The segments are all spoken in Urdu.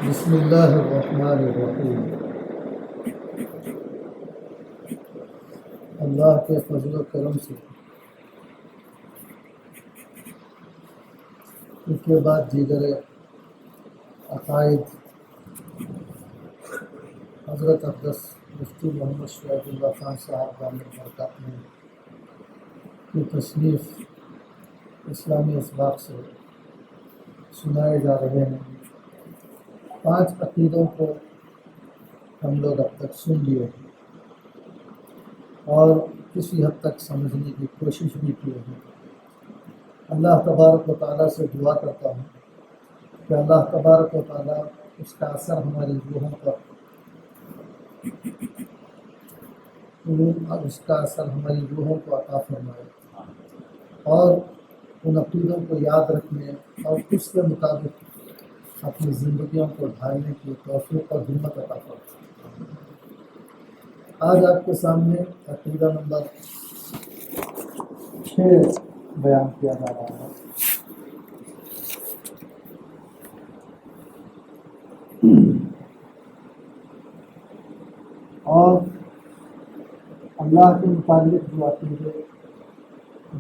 بسم اللہ الرحمن الرحیم۔ اللہ کے فضل و کرم سے اس کے بعد دیگر عقائد حضرت اقدس مفتی محمد شعیب اللہ خان صاحب دامت برکاتہ کی تصنیف اسلامی اسباق سے سنائے جا رہے ہیں۔ 5 عقیدوں کو ہم لوگ اب تک سن لیے ہیں اور کسی حد تک سمجھنے کی کوشش بھی کی ہے۔ اللہ تبارک و تعالیٰ سے دعا کرتا ہوں کہ اللہ تبارک و تعالیٰ اس کا اثر ہماری روحوں پر کو عطا فرمائے اور ان عقیدوں کو یاد رکھنے اور اس کے مطابق اپنی زندگیوں کو ڈھالنے کی توفیق اور ہمت عطا فرمائے۔ آج آپ کے سامنے عقیدہ نمبر 6 بیان کیا جا رہا ہے۔ اور اللہ کے متعلق جو عقیدے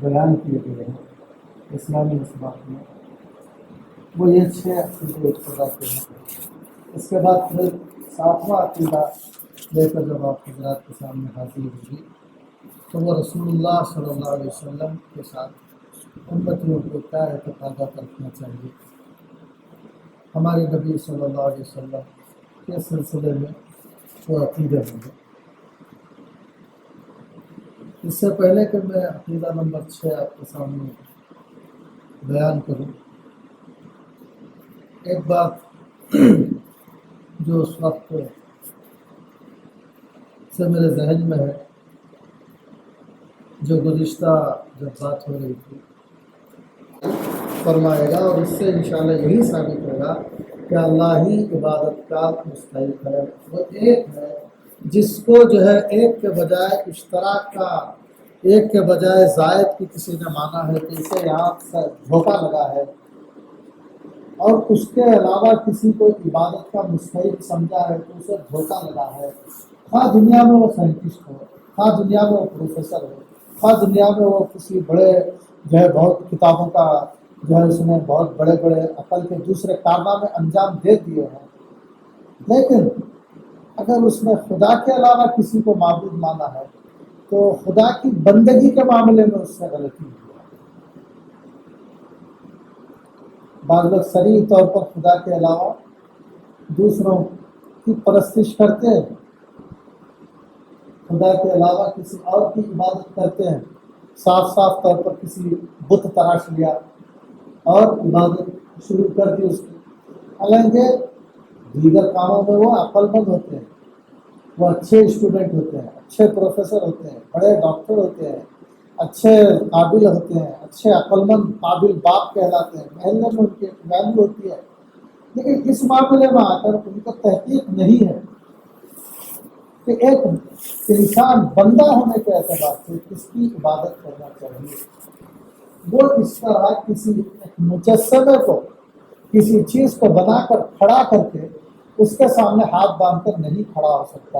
بیان کیے گئے ہیں اسلامی اسباق میں، وہ یہ 6 عقیدے ابتدا کے ہیں۔ اس کے بعد پھر 7واں عقیدہ لے کر جب آپ حضرات کے سامنے حاضر ہوگی تو وہ رسول اللہ صلی اللہ علیہ وسلم کے ساتھ امتیوں کو کیا اعتقادات رکھنا چاہیے، ہمارے نبی صلی اللہ علیہ وسلم کے سلسلے میں وہ عقیدے ہوں گے۔ اس سے پہلے کہ میں عقیدہ نمبر 6 آپ کے سامنے بیان کروں، ایک بات جو اس وقت سے میرے ذہن میں ہے، جو گزشتہ جب بات ہو رہی تھی فرمائے گا، اور اس سے انشاءاللہ یہی ثابت ہوگا کہ اللہ ہی عبادت کا مستحق ہے۔ وہ ایک ہے جس کو جو ہے ایک کے بجائے اشتراک کا، ایک کے بجائے زائد کی کسی نے مانا ہے کہ اسے یہاں سے دھوکہ لگا ہے، اور اس کے علاوہ کسی کو عبادت کا مستحق سمجھا ہے تو اسے دھوکہ لگا ہے، خواہ دنیا میں وہ سائنٹسٹ ہو، خواہ دنیا میں وہ پروفیسر ہو، خواہ دنیا میں وہ کسی بڑے جو ہے بہت کتابوں کا جو ہے اس نے بہت بڑے بڑے عقل کے دوسرے کارنامے انجام دے دیے ہیں، لیکن اگر اس نے خدا کے علاوہ کسی کو معبود مانا ہے تو خدا کی بندگی کے معاملے میں اس نے غلطی کی ہے۔ بعض لوگ صریح طور پر خدا کے علاوہ دوسروں کی پرستش کرتے ہیں، خدا کے علاوہ کسی اور کی عبادت کرتے ہیں، صاف صاف طور پر کسی بت تراش لیا اور عبادت شروع کر دی اس کی، حالانکہ دیگر کاموں میں وہ عقل مند ہوتے ہیں، وہ اچھے اسٹوڈنٹ ہوتے ہیں، اچھے پروفیسر ہوتے ہیں، بڑے ڈاکٹر ہوتے ہیں، اچھے قابل ہوتے ہیں، اچھے عقل مند قابل باپ کہلاتے ہیں، محلے میں ان کی ویلیو ہوتی ہے، لیکن اس معاملے میں آ کر ان کو تحقیق نہیں ہے کہ ایک انسان بندہ ہونے کے اعتبار سے کس کی عبادت کرنا چاہیے۔ وہ اس طرح کسی مجسمے کو، کسی چیز کو بنا کر کھڑا کر کے اس کے سامنے ہاتھ باندھ کر نہیں کھڑا ہو سکتا،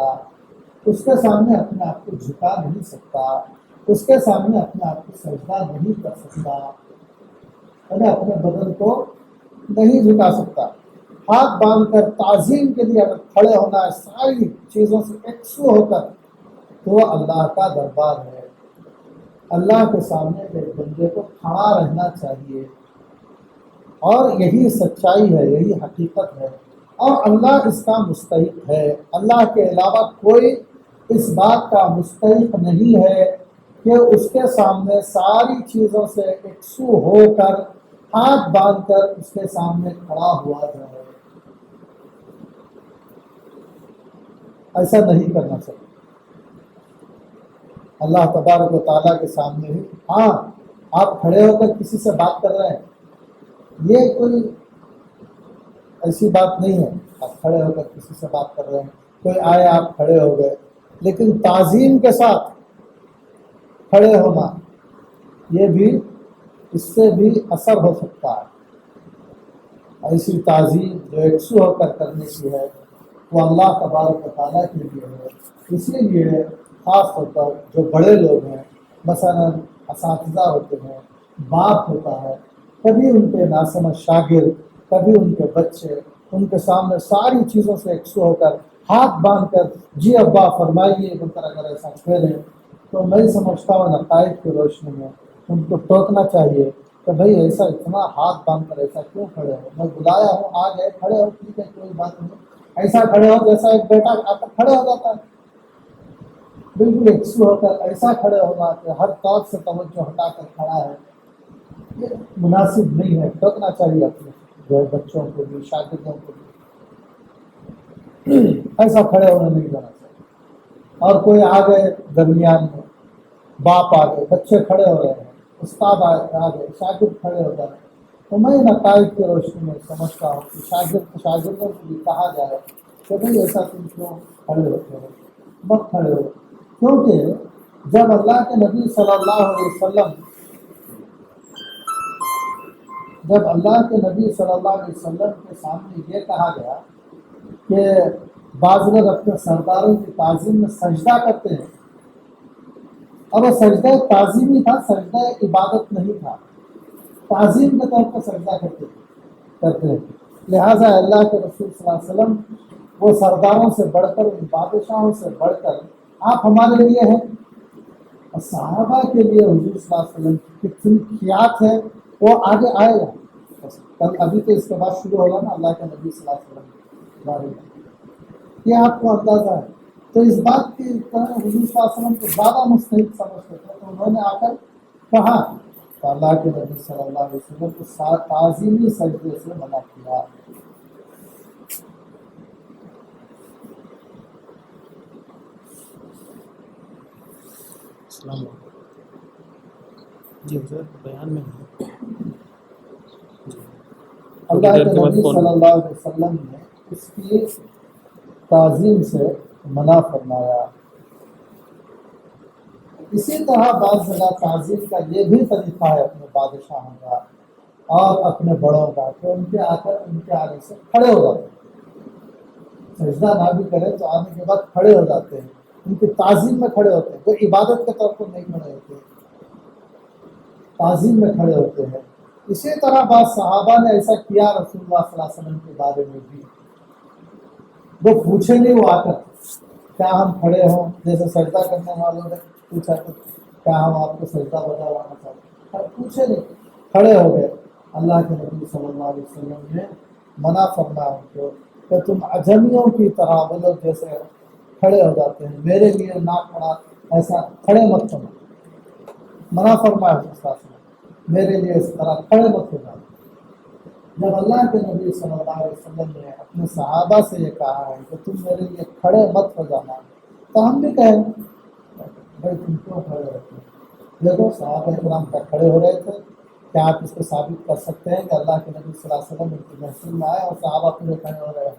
اس کے سامنے اپنے آپ کو جھکا نہیں سکتا، اس کے سامنے اپنے آپ کو سجدہ نہیں کر سکتا، یعنی اپنے بدن کو نہیں جھکا سکتا۔ ہاتھ باندھ کر تعظیم کے لیے اگر کھڑے ہونا ہے ساری چیزوں سے یکسو ہو کر، تو وہ اللہ کا دربار ہے۔ اللہ کے سامنے ایک بندے کو کھڑا رہنا چاہیے، اور یہی سچائی ہے، یہی حقیقت ہے، اور اللہ اس کا مستحق ہے۔ اللہ کے علاوہ کوئی اس بات کا مستحق نہیں ہے کہ اس کے سامنے ساری چیزوں سے یکسو ہو کر ہاتھ باندھ کر اس کے سامنے کھڑا ہوا جائے۔ ایسا نہیں کرنا چاہیے۔ اللہ تبارک و تعالیٰ کے سامنے ہی، ہاں آپ کھڑے ہو کر کسی سے بات کر رہے ہیں، یہ کوئی ایسی بات نہیں ہے۔ آپ کھڑے ہو کر کسی سے بات کر رہے ہیں، کوئی آئے آپ کھڑے ہو گئے، لیکن تعظیم کے ساتھ کھڑے ہونا، یہ بھی اس سے بھی اثر ہو سکتا ہے۔ ایسی تعظیم جو یکسو ہو کر کرنے کی ہے وہ اللہ تبارک و تعالیٰ کے لیے ہے. اسی لیے خاص طور پر جو بڑے لوگ ہیں، مثلا اساتذہ ہوتے ہیں، باپ ہوتا ہے، کبھی ان کے ناسمجھ شاگرد، کبھی ان کے بچے ان کے سامنے ساری چیزوں سے یکسو ہو کر ہاتھ باندھ کر جی ابا فرمائیے بول کر اگر ایسا کہہ رہے تو میں سمجھتا ہوں نقائد کی روشنی میں ان کو ٹوکنا چاہیے کہ بھائی ایسا اتنا ہاتھ باندھ کر ایسا کیوں کھڑے ہو؟ میں بلایا ہوں، آ گئے، کھڑے ہو، ٹھیک ہے، کوئی بات نہیں. ایسا کھڑے ہو جیسا ایک بیٹا آ کر کھڑے ہو جاتا ہے، بالکل یکسو ہو کر ایسا کھڑے ہونا کہ ہر طرف سے توجہ ہٹا کر کھڑا ہے، یہ مناسب نہیں ہے. ٹوکنا چاہیے اپنے جو بچوں کو بھی، شاگردوں کو بھی. ایسا کھڑے ہونا نہیں جانا چاہیے. اور کوئی آ گئے درمیان میں، باپ آ گئے، بچے کھڑے ہو رہے ہیں، استاد آ گئے، شاگرد کھڑے ہو جائے، تو میں نقائد کی روشنی میں سمجھتا ہوں کہ شاگردوں کو بھی کہا جائے کہ بھائی ایسا تم کیوں کھڑے ہوتے ہو، مت کھڑے ہو. کیونکہ جب اللہ کے نبی صلی اللہ علیہ وسلم کے سامنے یہ کہا گیا کہ بعض لوگ اپنے سرداروں کی تعظیم میں سجدہ کرتے ہیں، اور وہ سجدہ تعظیمی تھا، سجدہ عبادت نہیں تھا، تعظیم کے طور پر سجدہ کرتے ہیں. لہٰذا اللہ کے رسول صلی اللہ علیہ وسلم وہ سرداروں سے بڑھ کر، ان بادشاہوں سے بڑھ کر آپ ہمارے لیے ہیں. اور صحابہ کے لیے حضور صلی اللہ علیہ وسلم کی خصوصیات ہے وہ آگے آئے گا. کل ابھی تو اس کے بعد شروع ہوگا نا اللہ کے نبی صلی اللہ علیہ وسلم کے بارے میں، یہ آپ کو اندازہ ہے. تو اس بات کی طرح حضور صلی اللہ علیہ وسلم کو زیادہ مستحق سمجھتے تھے، تو انہوں نے آ کر کہا تو اللہ کے نبی صلی اللہ علیہ وسلم کو تعظیمی سجدے سے منع کیا. السلام علیکم. جی حضرت بیان میں اللہ کے نبی صلی اللہ علیہ وسلم نے اس کی تعظیم سے منع فرمایا. اسی طرح بعض جگہ تعظیم کا یہ بھی طریقہ ہے اپنے بادشاہوں کا اور اپنے بڑوں کا کہ ان کے آ کر ان کے آنے سے کھڑے ہو جاتے ہیں. سجدہ نہ بھی کرے تو آنے کے بعد کھڑے ہو جاتے ہیں، ان کی تعظیم میں کھڑے ہوتے ہیں. وہ عبادت کے طور پر نہیں کھڑے ہوتے، تعظیم میں کھڑے ہوتے ہیں. اسی طرح بعض صحابہ نے ایسا کیا رسول اللہ صلی اللہ علیہ وسلم کے بارے میں بھی. وہ پوچھے نہیں، وہ آ کر کیا ہم کھڑے ہوں، جیسے سجدہ کرنے والوں نے پوچھا کہ کیا ہم آپ کو سجدہ بتانا چاہتے ہیں، پوچھے نہیں، کھڑے ہو گئے. اللہ کے نبی صلی اللہ علیہ وسلم نے منع فرمایا ان کو کہ تم اجمیوں کی طرح وہ لوگ جیسے کھڑے ہو جاتے ہیں، میرے لیے ناک پڑا ایسا کھڑے مت کرو. منع فرمایا میرے لیے اس طرح کھڑے مت ہو جاتے. جب اللہ کے نبی صلی اللہ علیہ وسلم نے اپنے صحابہ سے یہ کہا ہے کہ تم میرے لیے کھڑے مت ہو جانا، تو ہم بھی کہیں بھائی تم کیوں کھڑے ہوتے ہیں؟ دیکھو صحابہ کرام کا کھڑے ہو رہے تھے. کیا آپ اس کو ثابت کر سکتے ہیں کہ اللہ کے نبی صلی اللہ علیہ وسلم ان کی محفل میں آئے اور صحابہ پورے کھڑے ہو رہے ہیں؟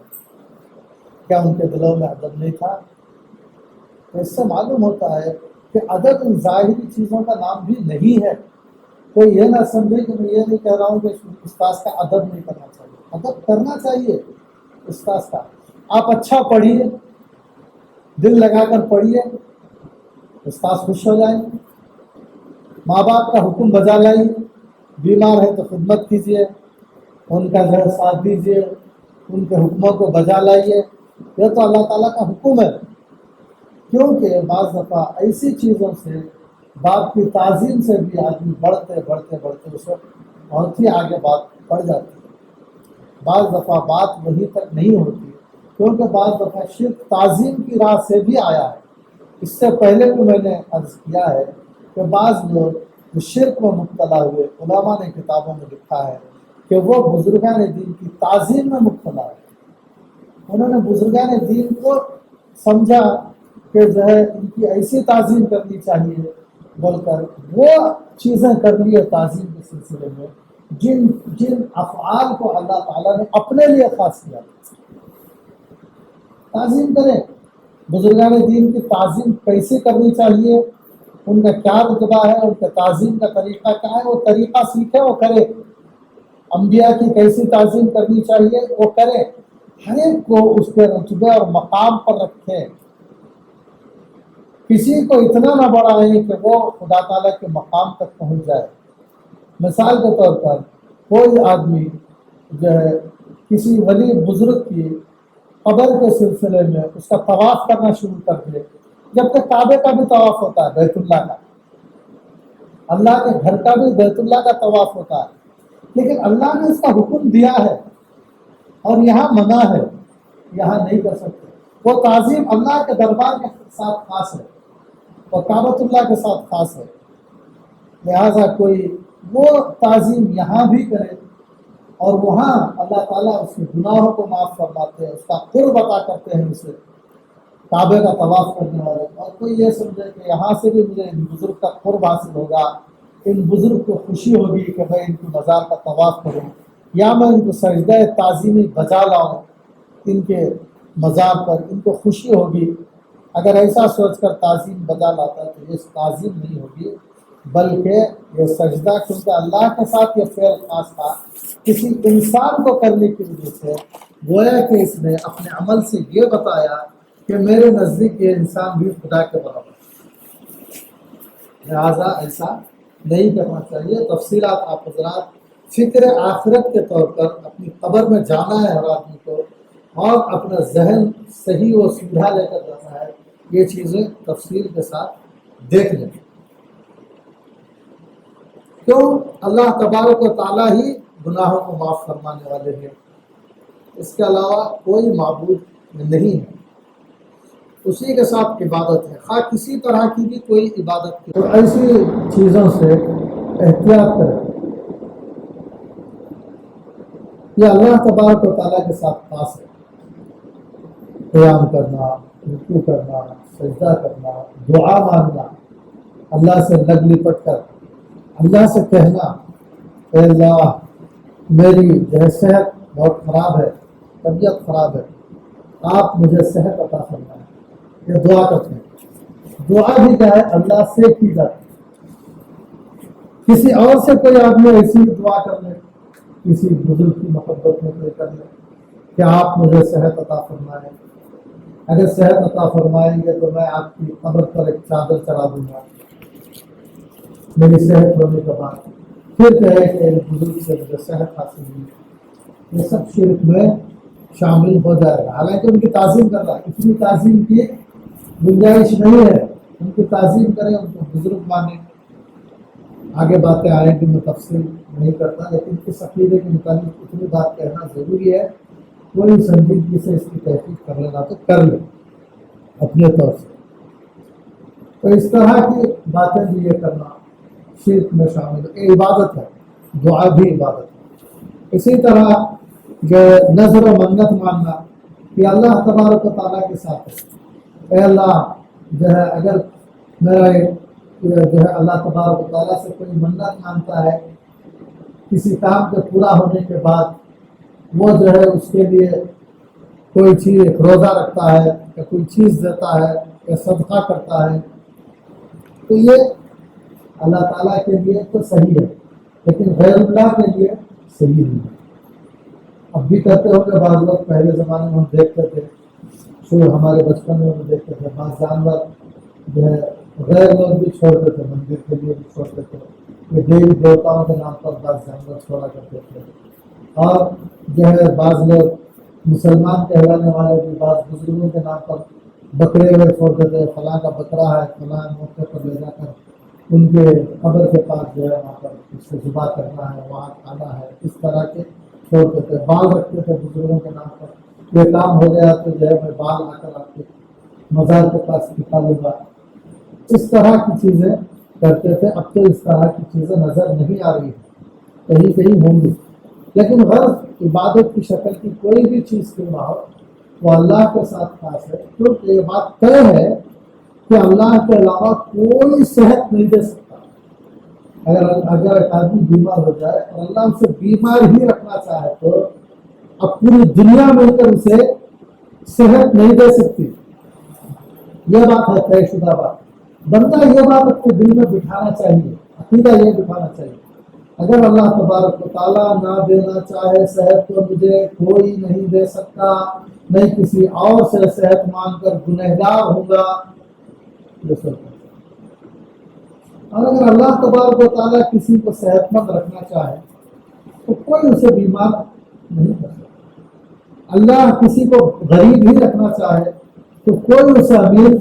کیا ان کے دلوں میں ادب نہیں تھا؟ تو اس سے معلوم ہوتا ہے کہ ادب ان ظاہری چیزوں کا نام بھی نہیں ہے. کوئی یہ نہ سمجھے کہ میں یہ نہیں کہہ رہا ہوں کہ استاذ کا ادب نہیں کرنا چاہیے، ادب کرنا چاہیے استاذ کا. آپ اچھا پڑھیے، دل لگا کر پڑھیے، استاذ خوش ہو جائیں گے. ماں باپ کا حکم بجا لائیے، بیمار ہے تو خدمت کیجیے، ان کا جو ساتھ دیجیے، ان کے حکموں کو بجا لائیے. یہ تو اللہ تعالیٰ کا حکم ہے. کیونکہ بعض دفعہ ایسی چیزوں سے، باپ کی تعظیم سے بھی آدمی بڑھتے بڑھتے بڑھتے اس وقت بہت ہی آگے بات بڑھ جاتی ہے. بعض دفعہ بات وہیں تک نہیں ہوتی، کیونکہ بعض دفعہ شرک تعظیم کی راہ سے بھی آیا ہے. اس سے پہلے بھی میں نے عرض کیا ہے کہ بعض لوگ جو شرک میں مبتلا ہوئے، علماء نے کتابوں میں لکھا ہے کہ وہ بزرگان دین کی تعظیم میں مبتلا ہے. انہوں نے بزرگان دین کو سمجھا کہ جو ہے ان کی ایسی تعظیم کرنی چاہیے بول کر وہ چیزیں کر لی ہے تعظیم کے سلسلے میں جن افعال کو اللہ تعالیٰ نے اپنے لیے خاص کیا. تعظیم کریں. بزرگان دین کی تعظیم کیسے کرنی چاہیے، ان کا کیا رتبہ ہے، ان کا تعظیم کا طریقہ کیا ہے، وہ طریقہ سیکھے، وہ کرے. انبیاء کی کیسی تعظیم کرنی چاہیے وہ کریں، ہر ایک کو اس کے رتبے اور مقام پر رکھیں، کسی کو اتنا نہ بڑھائیں کہ وہ خدا تعالیٰ کے مقام تک پہنچ جائے۔ مثال کے طور پر کوئی آدمی جو ہے کسی ولی بزرگ کی قبر کے سلسلے میں اس کا طواف کرنا شروع کر دے، جبکہ کعبے کا بھی طواف ہوتا ہے، بیت اللہ کا، اللہ کے گھر کا بھی بیت اللہ کا طواف ہوتا ہے، لیکن اللہ نے اس کا حکم دیا ہے اور یہاں منع ہے، یہاں نہیں کر سکتے۔ وہ تعظیم اللہ کے دربار کے ساتھ خاص ہے اور کعبۃ اللہ کے ساتھ خاص ہے، لہٰذا کوئی وہ تعظیم یہاں بھی کرے اور وہاں اللہ تعالیٰ اس کے گناہوں کو معاف فرماتے ہیں، اس کا قرب عطا کرتے ہیں اسے، کعبے کا طواف کرنے والے۔ اور کوئی یہ سمجھے کہ یہاں سے بھی مجھے ان بزرگ کا قرب حاصل ہوگا، ان بزرگ کو خوشی ہوگی کہ میں ان کی مزار کا طواف کروں یا میں ان کو سجدہ تعظیمی بجا لاؤں ان کے مزار پر، ان کو خوشی ہوگی۔ اگر ایسا سوچ کر تعظیم بجا لاتا ہے تو یہ تعظیم نہیں ہوگی، بلکہ یہ سجدہ، کیونکہ اللہ کے ساتھ یہ فعل خاص تھا، کسی انسان کو کرنے کی وجہ سے گویا کہ اس نے اپنے عمل سے یہ بتایا کہ میرے نزدیک یہ انسان بھی خدا کے برابر ہے، لہٰذا ایسا نہیں کرنا چاہیے۔ تفصیلات آپ حضرات فکر آخرت کے طور پر اپنی قبر میں جانا ہے ہر آدمی کو، اور اپنا ذہن صحیح و سیدھا لے کر جانا ہے، یہ چیزیں تفصیل کے ساتھ دیکھ لیں۔ کیوں؟ اللہ تبارک و تعالیٰ ہی گناہوں کو معاف فرمانے والے ہیں، اس کے علاوہ کوئی معبود نہیں ہے، اسی کے ساتھ عبادت ہے، خواہ کسی طرح کی بھی کوئی عبادت کی۔ تو ایسی چیزوں سے احتیاط کریں، یہ اللہ تبارک و تعالیٰ کے ساتھ خاص ہے۔ قیام کرنا، رکوع کرنا، سجدہ کرنا، دعا مانگنا، اللہ سے لگ لپٹ کر اللہ سے کہنا اے اللہ میری جو ہے صحت بہت خراب ہے، طبیعت خراب ہے، آپ مجھے صحت عطا فرمائیں، یہ دعا کرتے ہیں۔ دعا بھی کیا ہے؟ اللہ سے کی جاتی ہے۔ کسی اور سے کوئی آدمی ایسی دعا کر لے، کسی بزرگ کی محبت میں کوئی کر لے کہ آپ مجھے صحت عطا فرمائیں، اگر صحت عطا فرمائیں گے تو میں آپ کی قبر پر ایک چادر چڑھا دوں گا میری صحت ہونے کے بعد، پھر کہے کہ ایک بزرگ سے مجھے صحت حاصل ہوئی، یہ سب شرک میں شامل ہو جائے گا۔ حالانکہ ان کی تعظیم کر رہا ہے، اتنی تعظیم کی گنجائش نہیں ہے، ان کی تعظیم کریں، ان کو بزرگ مانیں۔ آگے باتیں آئیں کہ میں تفصیل نہیں کرتا، لیکن اس عقیدے کے متعلق اتنی بات کہنا ضروری ہے، کوئی سنجیدگی سے اس کی تحقیق کر لینا تو کر لیں اپنے طور سے۔ تو اس طرح کی باتیں بھی یہ کرنا شرک میں شامل ہے، یہ عبادت ہے، دعا بھی عبادت ہے۔ اسی طرح جو نظر و منت ماننا یہ اللہ تبارک و تعالیٰ کے ساتھ ہے۔ اے اللہ جو ہے اگر میرا جو ہے اللہ تبارک و تعالیٰ سے کوئی منت مانتا ہے کسی کام کے پورا ہونے کے بعد، وہ جو ہے اس کے لیے کوئی چیز، ایک روزہ رکھتا ہے یا کوئی چیز دیتا ہے یا صدقہ کرتا ہے، تو یہ اللہ تعالیٰ کے لیے تو صحیح ہے، لیکن غیر اللہ کے لیے صحیح نہیں ہے۔ اب بھی کرتے ہوں گے بعض لوگ، پہلے زمانے میں ہم دیکھتے تھے، شروع ہمارے بچپن میں ہم دیکھتے تھے، بعض جانور جو ہے غیر لوگ بھی چھوڑتے تھے، مندر کے لیے بھی چھوڑتے تھے، یہ دیوی دیوتاؤں کے نام پر بعض جانور چھوڑا کرتے تھے، اور جو ہے بعض لوگ مسلمان کہلانے والے بھی بعض بزرگوں کے نام پر بکرے ہوئے چھوڑتے تھے، فلاں کا بکرا ہے، فلاں موقع پر لے جا کر ان کے قبر کے پاس جو ہے وہاں پر اس کو ذبح کرنا ہے، وہاں کھانا ہے، اس طرح کے چھوڑتے تھے، بال رکھتے تھے بزرگوں کے نام پر، یہ کام ہو گیا تو جو ہے میں بال آ کر آپ کے مزار کے پاس نکالوں گا، اس طرح کی چیزیں کرتے تھے۔ اب تو اس طرح کی چیزیں نظر نہیں آ رہی ہیں، کہیں کہیں ہوں گی، لیکن غرض عبادت کی شکل کی کوئی بھی چیز کیوں نہ ہو وہ اللہ کے ساتھ خاص ہے، کیونکہ یہ بات طے ہے کہ اللہ کے علاوہ کوئی صحت نہیں دے سکتا۔ اگر ایک آدمی بیمار ہو جائے اور اللہ اسے بیمار ہی رکھنا چاہے تو اب پوری دنیا مل کر اسے صحت نہیں دے سکتی، یہ بات ہے طے شدہ بات۔ بندہ یہ بات اپنے دل میں بٹھانا چاہیے، عقیدہ یہ بٹھانا چاہیے اگر اللہ تبارک و تعالیٰ نہ دینا چاہے صحت تو مجھے کوئی نہیں دے سکتا، میں کسی اور سے صحت مانگ کر گنہگار ہوں گا۔ اور اگر اللہ تبارک و تعالیٰ کسی کو صحت مند رکھنا چاہے تو کوئی اسے بیمار نہیں کر سکتا۔ اللہ کسی کو غریب ہی رکھنا چاہے تو کوئی اسے امیر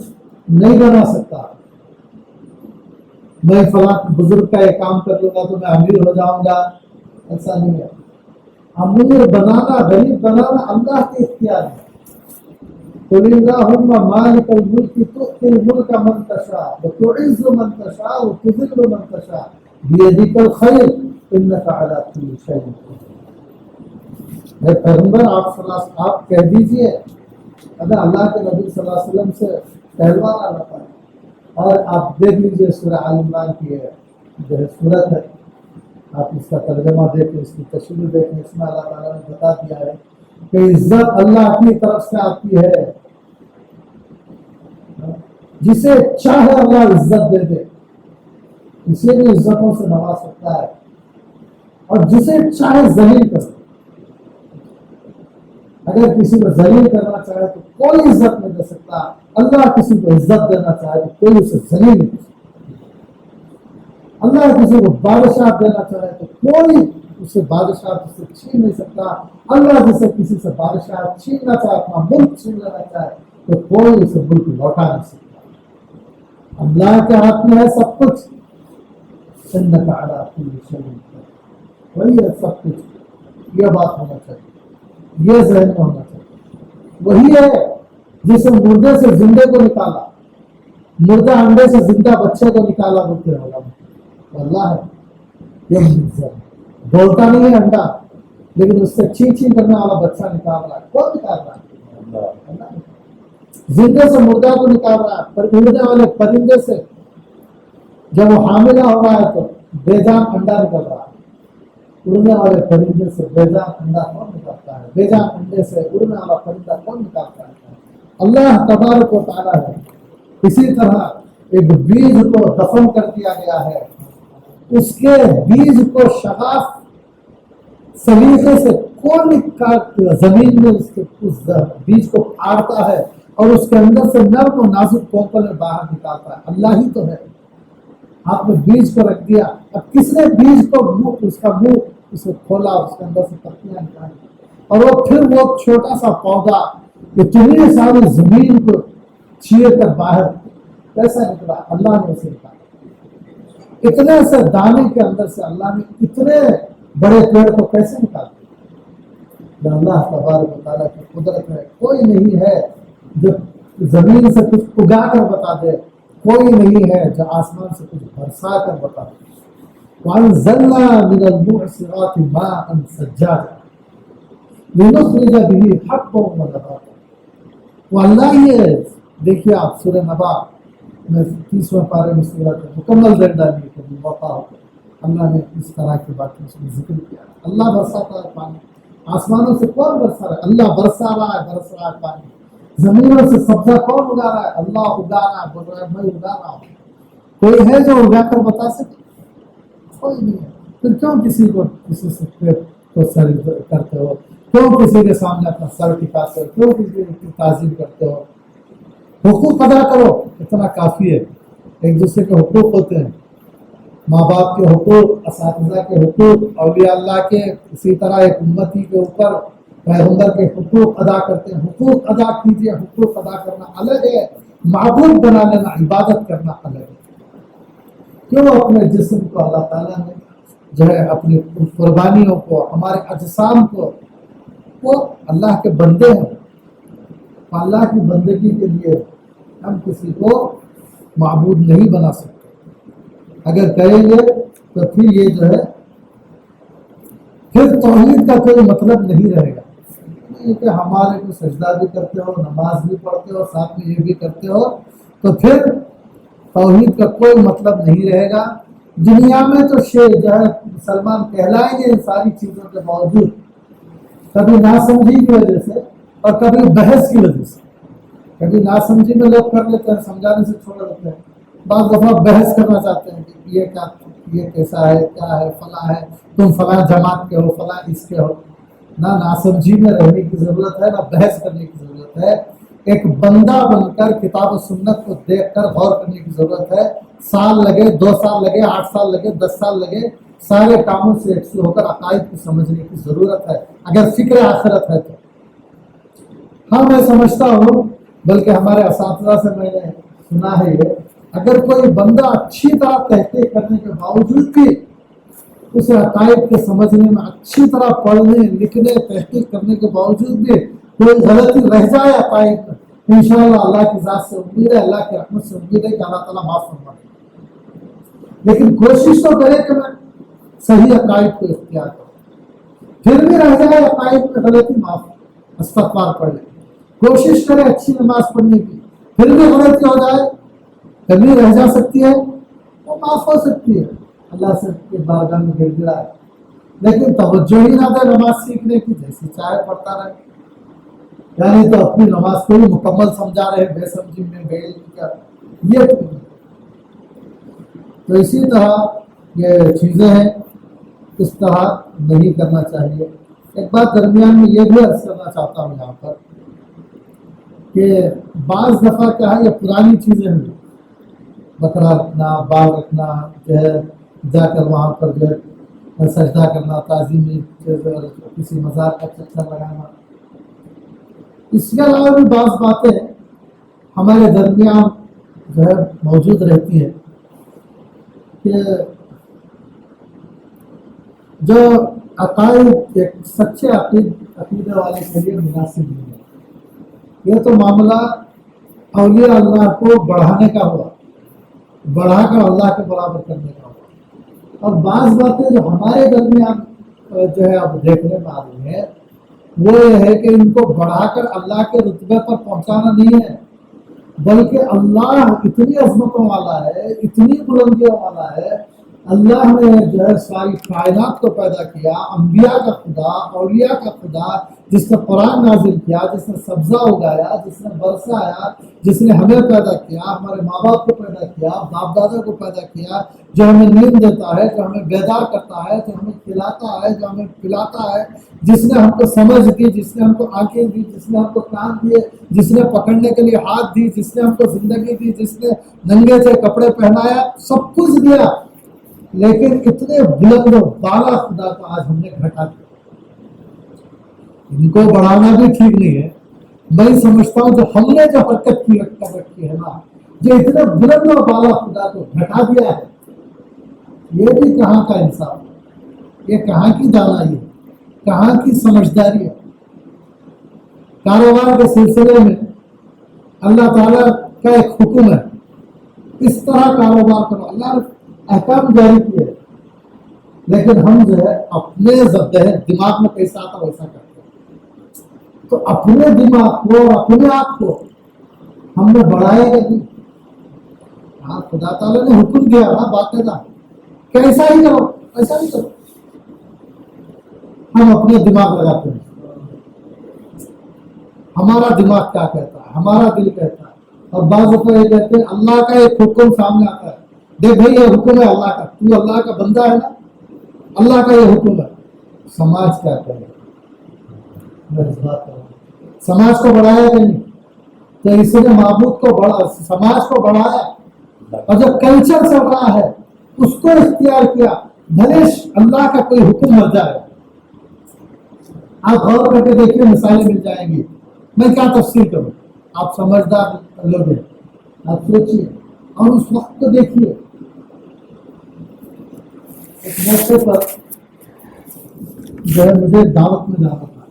نہیں بنا سکتا۔ میں فلاں بزرگ کا یہ کام کر لوں گا تو میں امیر ہو جاؤں گا، ایسا نہیں ہے۔ امیر بنانا غریب بنانا اللہ کے اختیار ہے۔ قل اللہم مالک الملک تؤتی الملک من تشاء وتعز من تشاء وتذل من تشاء بیدک الخیر انک علی کل شیء قدیر۔ پیغمبر آپ کہہ دیجئے، اگر اللہ کے نبی صلی اللہ علیہ وسلم سے پہلوان آتا ہے، اور آپ دیکھ لیجئے سورہ آل عمران کی جو ہے صورت ہے، آپ اس کا ترجمہ دیکھیں، اس کی تشریح دیکھیں، اس میں اللہ تعالیٰ نے بتا دیا ہے کہ عزت اللہ کی طرف سے آتی ہے، جسے چاہے اللہ عزت دے دے، اسے بھی عزتوں سے نواز سکتا ہے، اور جسے چاہے ذلیل کر دے۔ اگر کسی کو ذلیل کرنا چاہے تو کوئی عزت نہیں دے سکتا، اللہ کسی کو عزت دینا چاہے تو کوئی اسے ذلیل نہیں کر سکتا۔ اللہ کسی کو بادشاہ دینا چاہے تو کوئی اسے بادشاہ سے چھین نہیں سکتا۔ اللہ جسے کسی سے بادشاہ چھیننا چاہے، اپنا ملک چھین لینا چاہے تو کوئی اسے ملک لوٹا نہیں سکتا۔ اللہ کے ہاتھ میں ہے سب کچھ، انک علی کل شیء قدیر، وہی ہے سب کچھ۔ یہ بات ہونا چاہیے، یہ ذہن میں ہونا چاہیے۔ وہی ہے جسے مردے سے زندے کو نکالا، مردہ انڈے سے زندہ بچے کو نکالا، بولتے ہوگا اللہ ہے۔ یہ بولتا نہیں ہے انڈا، لیکن اس سے چھین چھین کرنے والا بچہ نکال رہا ہے، کون نکال رہا ہے؟ اللہ۔ زندے سے مردہ کو نکال رہا ہے، پر اڑنے والے پرندے سے جب وہ حاملہ ہو رہا ہے تو بے جان انڈا نکل رہا ہے۔ اڑنے والے پرندے سے بے جان انڈا کون نکالتا ہے؟ بے جان انڈے سے اڑنے والا پرندہ کون نکالتا ہے؟ اللہ تبارک و تعالیٰ ہے۔ اسی طرح ایک بیج کو دفن کر دیا گیا ہے، اس کے بیج کو شگاف سلیقے سے کون زمین میں اس بیج کو پھاڑتا ہے اور اس کے اندر سے نرم و نازک کوکل باہر نکالتا ہے؟ اللہ ہی تو ہے۔ آپ نے بیج کو رکھ دیا، اب کس نے بیج کو اس کا منہ اسے کھولا، اس کے اندر سے پتیاں نکالی، اور وہ پھر وہ چھوٹا سا پودا اتنی ساری زمین کو چیر کر باہر کیسا نکلا؟ اللہ نے اسے نکالا۔ اتنے سے دانے کے اندر سے اللہ نے اتنے بڑے پیڑ کو کیسے نکالا؟ اللہ تبارک و تعالیٰ کی قدرت ہے۔ کوئی نہیں ہے جو زمین سے کچھ اگا کر بتا دے، کوئی نہیں ہے جو آسمان سے کچھ برسا کر بتا دے۔ وَأَنزَلْنَا مِنَ الْمُعْصِرَاتِ مَاءً ثَجَّاجًا لِنُخْرِجَ بِهِ حَبًّا وَنَبَاتًا۔ وہ اللہ ہی ہے۔ دیکھیے آپ سورہ نبا میں 30ویں پارے میں سورت ہے، مکمل دیکھ ڈالیے کہ موقع ہو اللہ نے اس طرح کی باتیں اس میں ذکر کیا۔ اللہ برساتا ہے پانی، آسمانوں سے کون برسا رہا ہے؟ اللہ برسا رہا ہے، برس رہا ہے پانی۔ زمینوں سے سبزہ کون اگا رہا ہے؟ اللہ اگا رہا ہے، بول رہا ہے میں اگا رہا ہوں۔ کوئی ہے جو اگا کر بتا سکے؟ کوئی نہیں ہے۔ پھر کیوں کسی سے سر کرتے ہو؟ کیوں کسی کے سامنے اپنا سر ٹکاتے ہو؟ کیوں کسی کی تعظیم کرتے ہو؟ حقوق ادا کرو، اتنا کافی ہے۔ ایک دوسرے کے حقوق ہوتے ہیں، ماں باپ کے حقوق، اساتذہ کے حقوق، اولیاء اللہ کے، اسی طرح ایک امتی کے اوپر پیغمبر کے حقوق ادا کرتے ہیں۔ حقوق ادا کیجیے۔ حقوق ادا کرنا الگ ہے، معبود بنا لینا، عبادت کرنا الگ ہے۔ کیوں اپنے جسم کو اللہ تعالیٰ نے جو ہے اپنی قربانیوں کو، ہمارے اجسام کو، وہ اللہ کے بندے ہیں، اللہ کی بندگی کے لیے ہم کسی کو معبود نہیں بنا سکتے۔ اگر کریں گے تو پھر یہ جو ہے پھر توحید کا کوئی مطلب نہیں رہے گا۔ نہیں کہ ہمارے کو سجدہ بھی کرتے ہو، نماز بھی پڑھتے ہو، ساتھ میں یہ بھی کرتے ہو، تو پھر توحید کا کوئی مطلب نہیں رہے گا۔ دنیا میں تو جو ہے مسلمان کہلائیں گے ان ساری چیزوں کے باوجود، کبھی ناسمجھی کی وجہ سے اور کبھی بحث کی وجہ سے۔ کبھی ناسمجھی میں لوگ کر لیتے ہیں، سمجھانے سے چھوڑ دیتے ہیں، بعض دفعہ بحث کرنا چاہتے ہیں کہ یہ کیسا ہے، کیا ہے، فلاں ہے، تم فلاں جماعت کے ہو، فلاں اس کے ہو. نہ ناسمجھی میں رہنے کی ضرورت ہے، نہ بحث کرنے کی ضرورت ہے. ایک بندہ بن کر کتاب و سنت کو دیکھ کر غور کرنے کی ضرورت ہے. سال لگے، 2 سال لگے، 8 سال لگے، 10 سال لگے، سارے کاموں سے یکسو ہو کر عقائد کو سمجھنے کی ضرورت ہے اگر فکر آخرت ہے تو. ہاں میں سمجھتا ہوں، بلکہ ہمارے اساتذہ سے میں نے سنا ہے یہ، اگر کوئی بندہ اچھی طرح تحقیق کرنے کے باوجود بھی اسے عقائد کے سمجھنے میں اچھی طرح پڑھنے لکھنے تحقیق کرنے کے باوجود بھی کوئی غلطی رہ جائے عقائد میں، انشاءاللہ اللہ کی ذات سے امید ہے، اللہ کی رحمت سے امید ہے کہ اللہ تعالیٰ معاف فرما دے. لیکن کوشش تو کرے کہ میں صحیح عقائد کو اختیار کروں. پھر بھی رہ جائے عقائد میں غلطی، معاف استغفار پڑھ لے. کوشش کرے اچھی نماز پڑھنے کی، پھر بھی غلطی ہو جائے، کمی رہ جا سکتی ہے، وہ معاف ہو سکتی ہے، اللہ سے کے بارگاہ میں گر گرا ہے. لیکن توجہ ہی نہ دے نماز سیکھنے کی، جیسی چاہے پڑھتا رہے. یعنی تو اپنی نماز کو بھی مکمل سمجھا رہے، بے سمجھی میں بے علمی کا یہ تو اسی طرح یہ چیزیں ہیں، اس طرح نہیں کرنا چاہیے. ایک بات درمیان میں یہ بھی عرض کرنا چاہتا ہوں یہاں پر کہ بعض دفعہ کیا ہے، یہ پرانی چیزیں ہیں، بکرا رکھنا، بال رکھنا، جو ہے جا کر وہاں پر جو ہے سجدہ کرنا، تعظیمی کسی مزار کا چکر لگانا، اس کے علاوہ بھی بعض باتیں ہمارے درمیان جو ہے موجود رہتی ہیں کہ جو عقائد ایک سچے عقیدے والے کے لیے مناسب نہیں ہے. یہ تو معاملہ اولیاء اللہ کو بڑھانے کا ہوا، بڑھا کر اللہ کے برابر کرنے کا ہوا. اور بعض باتیں جو ہمارے درمیان جو ہے اب دیکھنے میں آ رہی ہے، وہ یہ ہے کہ ان کو بڑھا کر اللہ کے رتبے پر پہنچانا نہیں ہے، بلکہ اللہ اتنی عظمتوں والا ہے، اتنی بلندیوں والا ہے. اللہ نے جو ہے ساری کائنات کو پیدا کیا، انبیاء کا خدا، اولیاء کا خدا، جس نے قرآن نازل کیا، جس نے سبزہ اگایا، جس نے برسایا، جس نے ہمیں پیدا کیا، ہمارے ماں باپ کو پیدا کیا، باپ دادا کو پیدا کیا، جو ہمیں نیند دیتا ہے، جو ہمیں بیدار کرتا ہے، جو ہمیں کھلاتا ہے، جو ہمیں پلاتا ہے، جس نے ہم کو سمجھ دی، جس نے ہم کو آنکھیں دی، جس نے ہم کو کان دیے، جس نے پکڑنے کے لیے ہاتھ دی، جس نے ہم کو زندگی دی، جس نے ننگے سے کپڑے پہنایا، سب کچھ دیا. لیکن اتنے بلند و بالا خدا کو آج ہم نے گھٹا دیا. ان کو بڑھانا بھی ٹھیک نہیں ہے. میں سمجھتا ہوں جو ہم نے جو حرکت کی رکھی ہے نا، جو اتنے بلند و بالا خدا کو گھٹا دیا ہے، یہ بھی کہاں کا انصاف ہے، یہ کہاں کی دانائی ہے، کہاں کی سمجھداری ہے. کاروبار کے سلسلے میں اللہ تعالیٰ کا ایک حکم ہے، اس طرح کاروبار کرو، اللہ نے احکام جاری کیے، لیکن ہم جو ہے اپنے دماغ میں کیسا آتا ویسا کرتے ہیں. تو اپنے دماغ کو، اپنے آپ کو ہم نے بڑھایا کہ نہیں؟ ہاں، خدا تعالیٰ نے حکم دیا نا باقاعدہ، کیسا ہی کرو، ایسا ہی کرو. ہم اپنے دماغ لگاتے ہیں، ہمارا دماغ کیا کہتا ہے، ہمارا دل کہتا ہے. اور بعض اوقات یہ کہتے ہیں اللہ کا ایک حکم سامنے آتا ہے، دیکھ بھائی یہ حکم ہے اللہ کا، تو اللہ کا بندہ ہے نا، اللہ کا یہ حکم ہے. سماج کیا کرے، میں اس بات کروں سماج کو بڑھایا کہ نہیں؟ تو اس نے معبود کو بڑھا، سماج کو بڑھایا، اور جو کلچر چل رہا ہے اس کو اختیار کیا. بھلے اللہ کا کوئی حکم مر جائے، آپ غور کر کے دیکھیے، مثالیں مل جائیں گی. میں کیا تفسیر کروں، آپ سمجھدار لوگ ہیں، آپ سوچیے. اور اس وقت کو دیکھیے، ایک موقع پر جو ہے مجھے دعوت میں جانا تھا.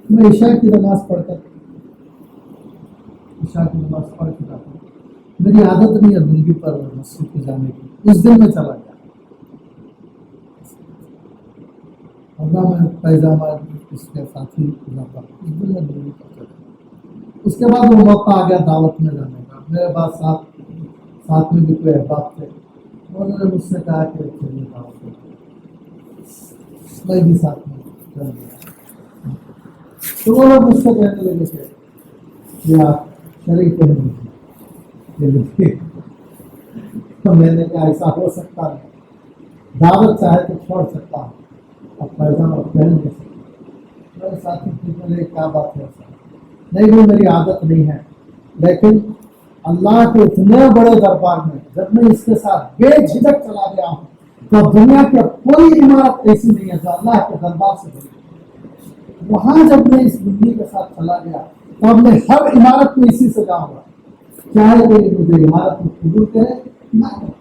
میں عشاء کی نماز پڑھ چکا تھا. میری عادت نہیں ہے لنگی پر مسجد میں جانے کی، اس دن میں چلا گیا، ورنہ میں پیجامہ اس کے ساتھ ہی جاتا ہوں. اس دن میں لنگی پر چلا گیا. اس کے بعد وہ موقع آ گیا دعوت میں جانے کا. میرے بعد ساتھ میں بھی کوئی احباب تھے، انہوں نے مجھ سے کہا کہ چلیے دعوت میں، میں بھی ساتھ میں چل گیا. تو وہ لوگ مجھ سے کہنے لگے کہ آپ شریک نہیں. تو میں نے کہا ایسا ہو سکتا نہیں، دعوت چاہے تو چھوڑ سکتا ہوں، اب پیغام پہن نہیں سکتا۔ میرے ساتھی پوچھنے لگے کیا بات ہے ایسا؟ نہیں وہ میری عادت نہیں ہے، لیکن اللہ کے اتنے بڑے دربار میں جب میں اس کے ساتھ بے جھجک چلا گیا ہوں تو دنیا کی کوئی عمارت ایسی نہیں ہے جو اللہ کے دربار سے بنی۔ وہاں جب میں اس بندی کے ساتھ چلا گیا تو اب میں ہر عمارت میں اسی سے جاؤں گا، چاہے کوئی مجھے عمارت میں قبول کرے نہ کرے،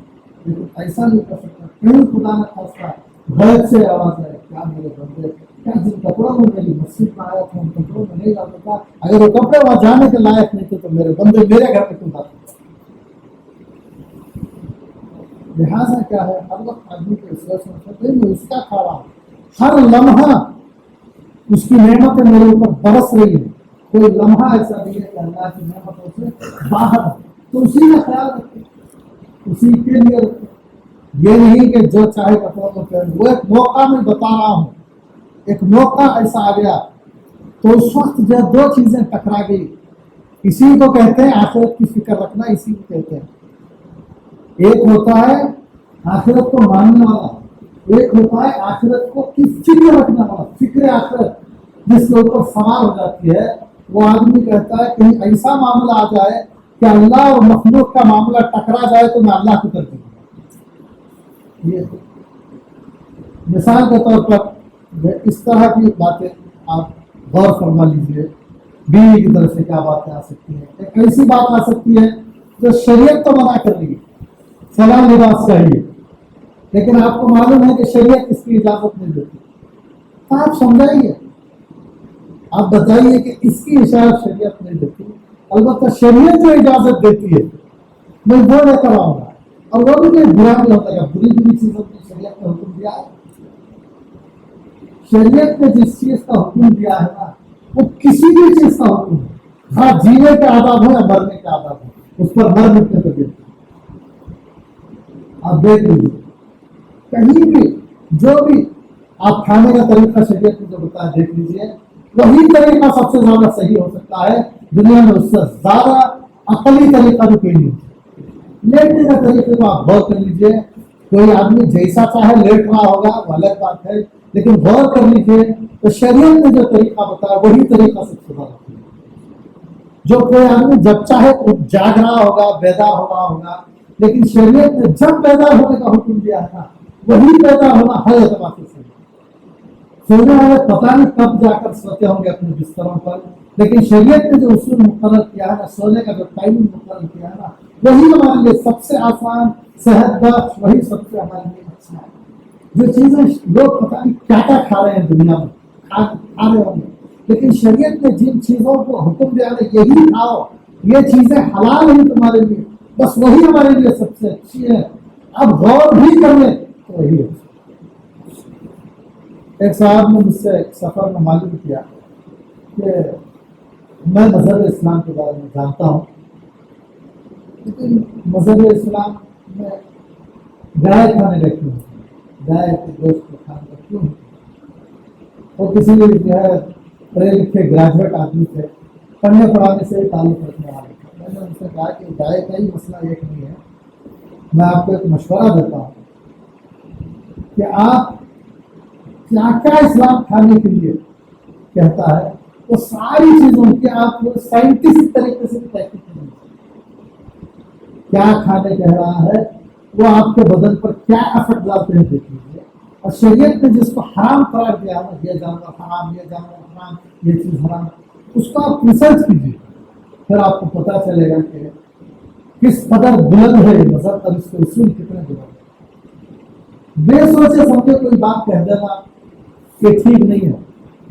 لیکن ایسا نہیں کر سکتا۔ کہیں خدا نہ خاصا غیب سے آواز ہے، کیا میرے بندے کیا جن کپڑوں میں میری مسجد میں آیا تھا ان کپڑوں میں نہیں جاتا تھا، اگر وہ کپڑے وہاں جانے کے لائق نہیں تھے تو میرے بندے میرے گھر میں کیوں بات کرتے؟ لہٰذا کیا ہے، ہر وقت آدمی کو اس وجہ سے میں اس کا کھا رہا ہوں، ہر لمحہ اس کی نعمتیں میرے اوپر برس رہی ہیں، کوئی لمحہ ایسا نہیں ہے کہ اللہ کی نعمتوں سے باہر ہے، تو اسی کا خیال رکھیں، اسی کے لیے رکھیں۔ یہ نہیں کہ جو چاہے کپڑوں کو پہن، وہ ایک موقع میں بتا رہا ہوں، ایک موقع ایسا آ گیا تو اس وقت جب دو چیزیں ٹکرا گئی، اسی کو کہتے ہیں آخرت کی فکر رکھنا، اسی کو کہتے ہیں۔ ایک ہوتا ہے آخرت کو ماننے والا، ایک ہوتا ہے آخرت کو کی فکر رکھنے والا، فکر آخرت جس کے اوپر سوار ہو جاتی ہے۔ وہ آدمی کہتا ہے کہیں ایسا معاملہ آ جائے کہ اللہ اور مخلوق کا معاملہ ٹکرا جائے تو میں اللہ کو ترجیح دوں۔ یہ مثال کے طور پر اس طرح کی باتیں آپ غور فرما لیجیے، بیوی کی طرف سے کیا باتیں آ سکتی ہیں۔ ایک ایسی بات آ سکتی ہے جو شریعت تو منع کر رہی ہے، فلاں لباس چاہیے، لیکن آپ کو معلوم ہے کہ شریعت اس کی اجازت نہیں دیتی، تو آپ سمجھائیے، آپ بتائیے کہ اس کی اجازت شریعت نہیں دیتی، البتہ شریعت جو اجازت دیتی ہے میں وہ لے کر آؤں گا، اور وہ بھی کوئی برا نہیں ہوتا ہے، بری بری چیزوں کی شریعت نے حکم دیا ہے۔ شریعت نے جس چیز کا حکم دیا ہے نا وہ کسی بھی چیز کا حکم ہے، ہاں جینے کے آداب ہو یا مرنے کے آداب ہو، اس پر مر مٹنے تو دیتے آپ دیکھ لیجیے، کہیں بھی جو بھی آپ کھانے کا طریقہ شریعت نے جو بتایا دیکھ لیجیے، وہی طریقہ سب سے زیادہ صحیح ہو سکتا ہے دنیا میں، اس سے زیادہ عقلی طریقہ بھی کوئی نہیں۔ لیٹنے کا طریقے کو آپ غور کر لیجیے، کوئی آدمی جیسا چاہے لیٹ رہا ہوگا وہ الگ بات ہے، لیکن غور کر لیجیے تو شریعت نے جو طریقہ بتایا وہی طریقہ سب سے زیادہ صحیح ہے۔ جو کوئی آدمی جب چاہے جاگ رہا ہوگا، بیدار ہو رہا ہوگا، لیکن شریعت نے جب پیدا ہونے کا حکم دیا ہے نا وہی پیدا ہونا ہر اعتبار سے صحیح ہے۔ سونے والے پتہ نہیں کب جا کر سوتے ہوں گے اپنے بستروں پر، لیکن شریعت نے جو اصول مقرر کیا ہے نا، سونے کا جو ٹائمنگ مقرر کیا ہے نا وہی ہمارے لیے سب سے آسان، صحت بخش، وہی سب سے ہمارے لیے اچھا ہے۔ جو چیزیں لوگ پتہ نہیں کیا کیا کھا رہے ہیں دنیا میں، کھا رہے ہوں گے، لیکن شریعت نے جن چیزوں کو حکم دیا ہے یہی کھاؤ، یہ چیزیں حلال ہیں تمہارے لیے، بس وہی ہمارے لیے سب سے اچھی ہے، اب غور بھی کر لیں تو وہی ہے۔ ایک صاحب نے مجھ سے ایک سفر میں معلوم کیا کہ میں مذہب اسلام کے بارے میں جانتا ہوں، لیکن مذہب اسلام میں گائے کھانے کا کیوں، گائے کے گوشت کو کھانے کا کیوں؟ وہ کسی بھی جو ہے پڑھے لکھے گریجویٹ آدمی تھے، پڑھنے پڑھانے سے ہی تعلق رکھنے والے تھے۔ میں نے ان سے کہا کہ گائے کا ہی مسئلہ ایک نہیں ہے، میں آپ کو ایک مشورہ دیتا ہوں کہ آپ کیا کیا اسلام کھانے کے لیے کہتا ہے وہ ساری چیزوں کی آپ کو سائنٹیفک طریقے سے تحقیق کریں، کیا کھانے کہہ رہا ہے، وہ آپ کے بدن پر کیا افیکٹ ڈالتے ہیں دیکھ لیجیے، اور شریعت نے جس کو حرام قرار دیا ہے، یہ جانور حرام، یہ جانور حرام، یہ چیز حرام، اس کو آپ ریسرچ کیجیے، پھر آپ کو پتہ چلے گا کہ کس قدر بلند ہے یہ مذہب اور اس کے اصول کتنے بلند ہیں۔ بے سوچے سمجھے کوئی بات کہہ دینا کہ ٹھیک نہیں ہے،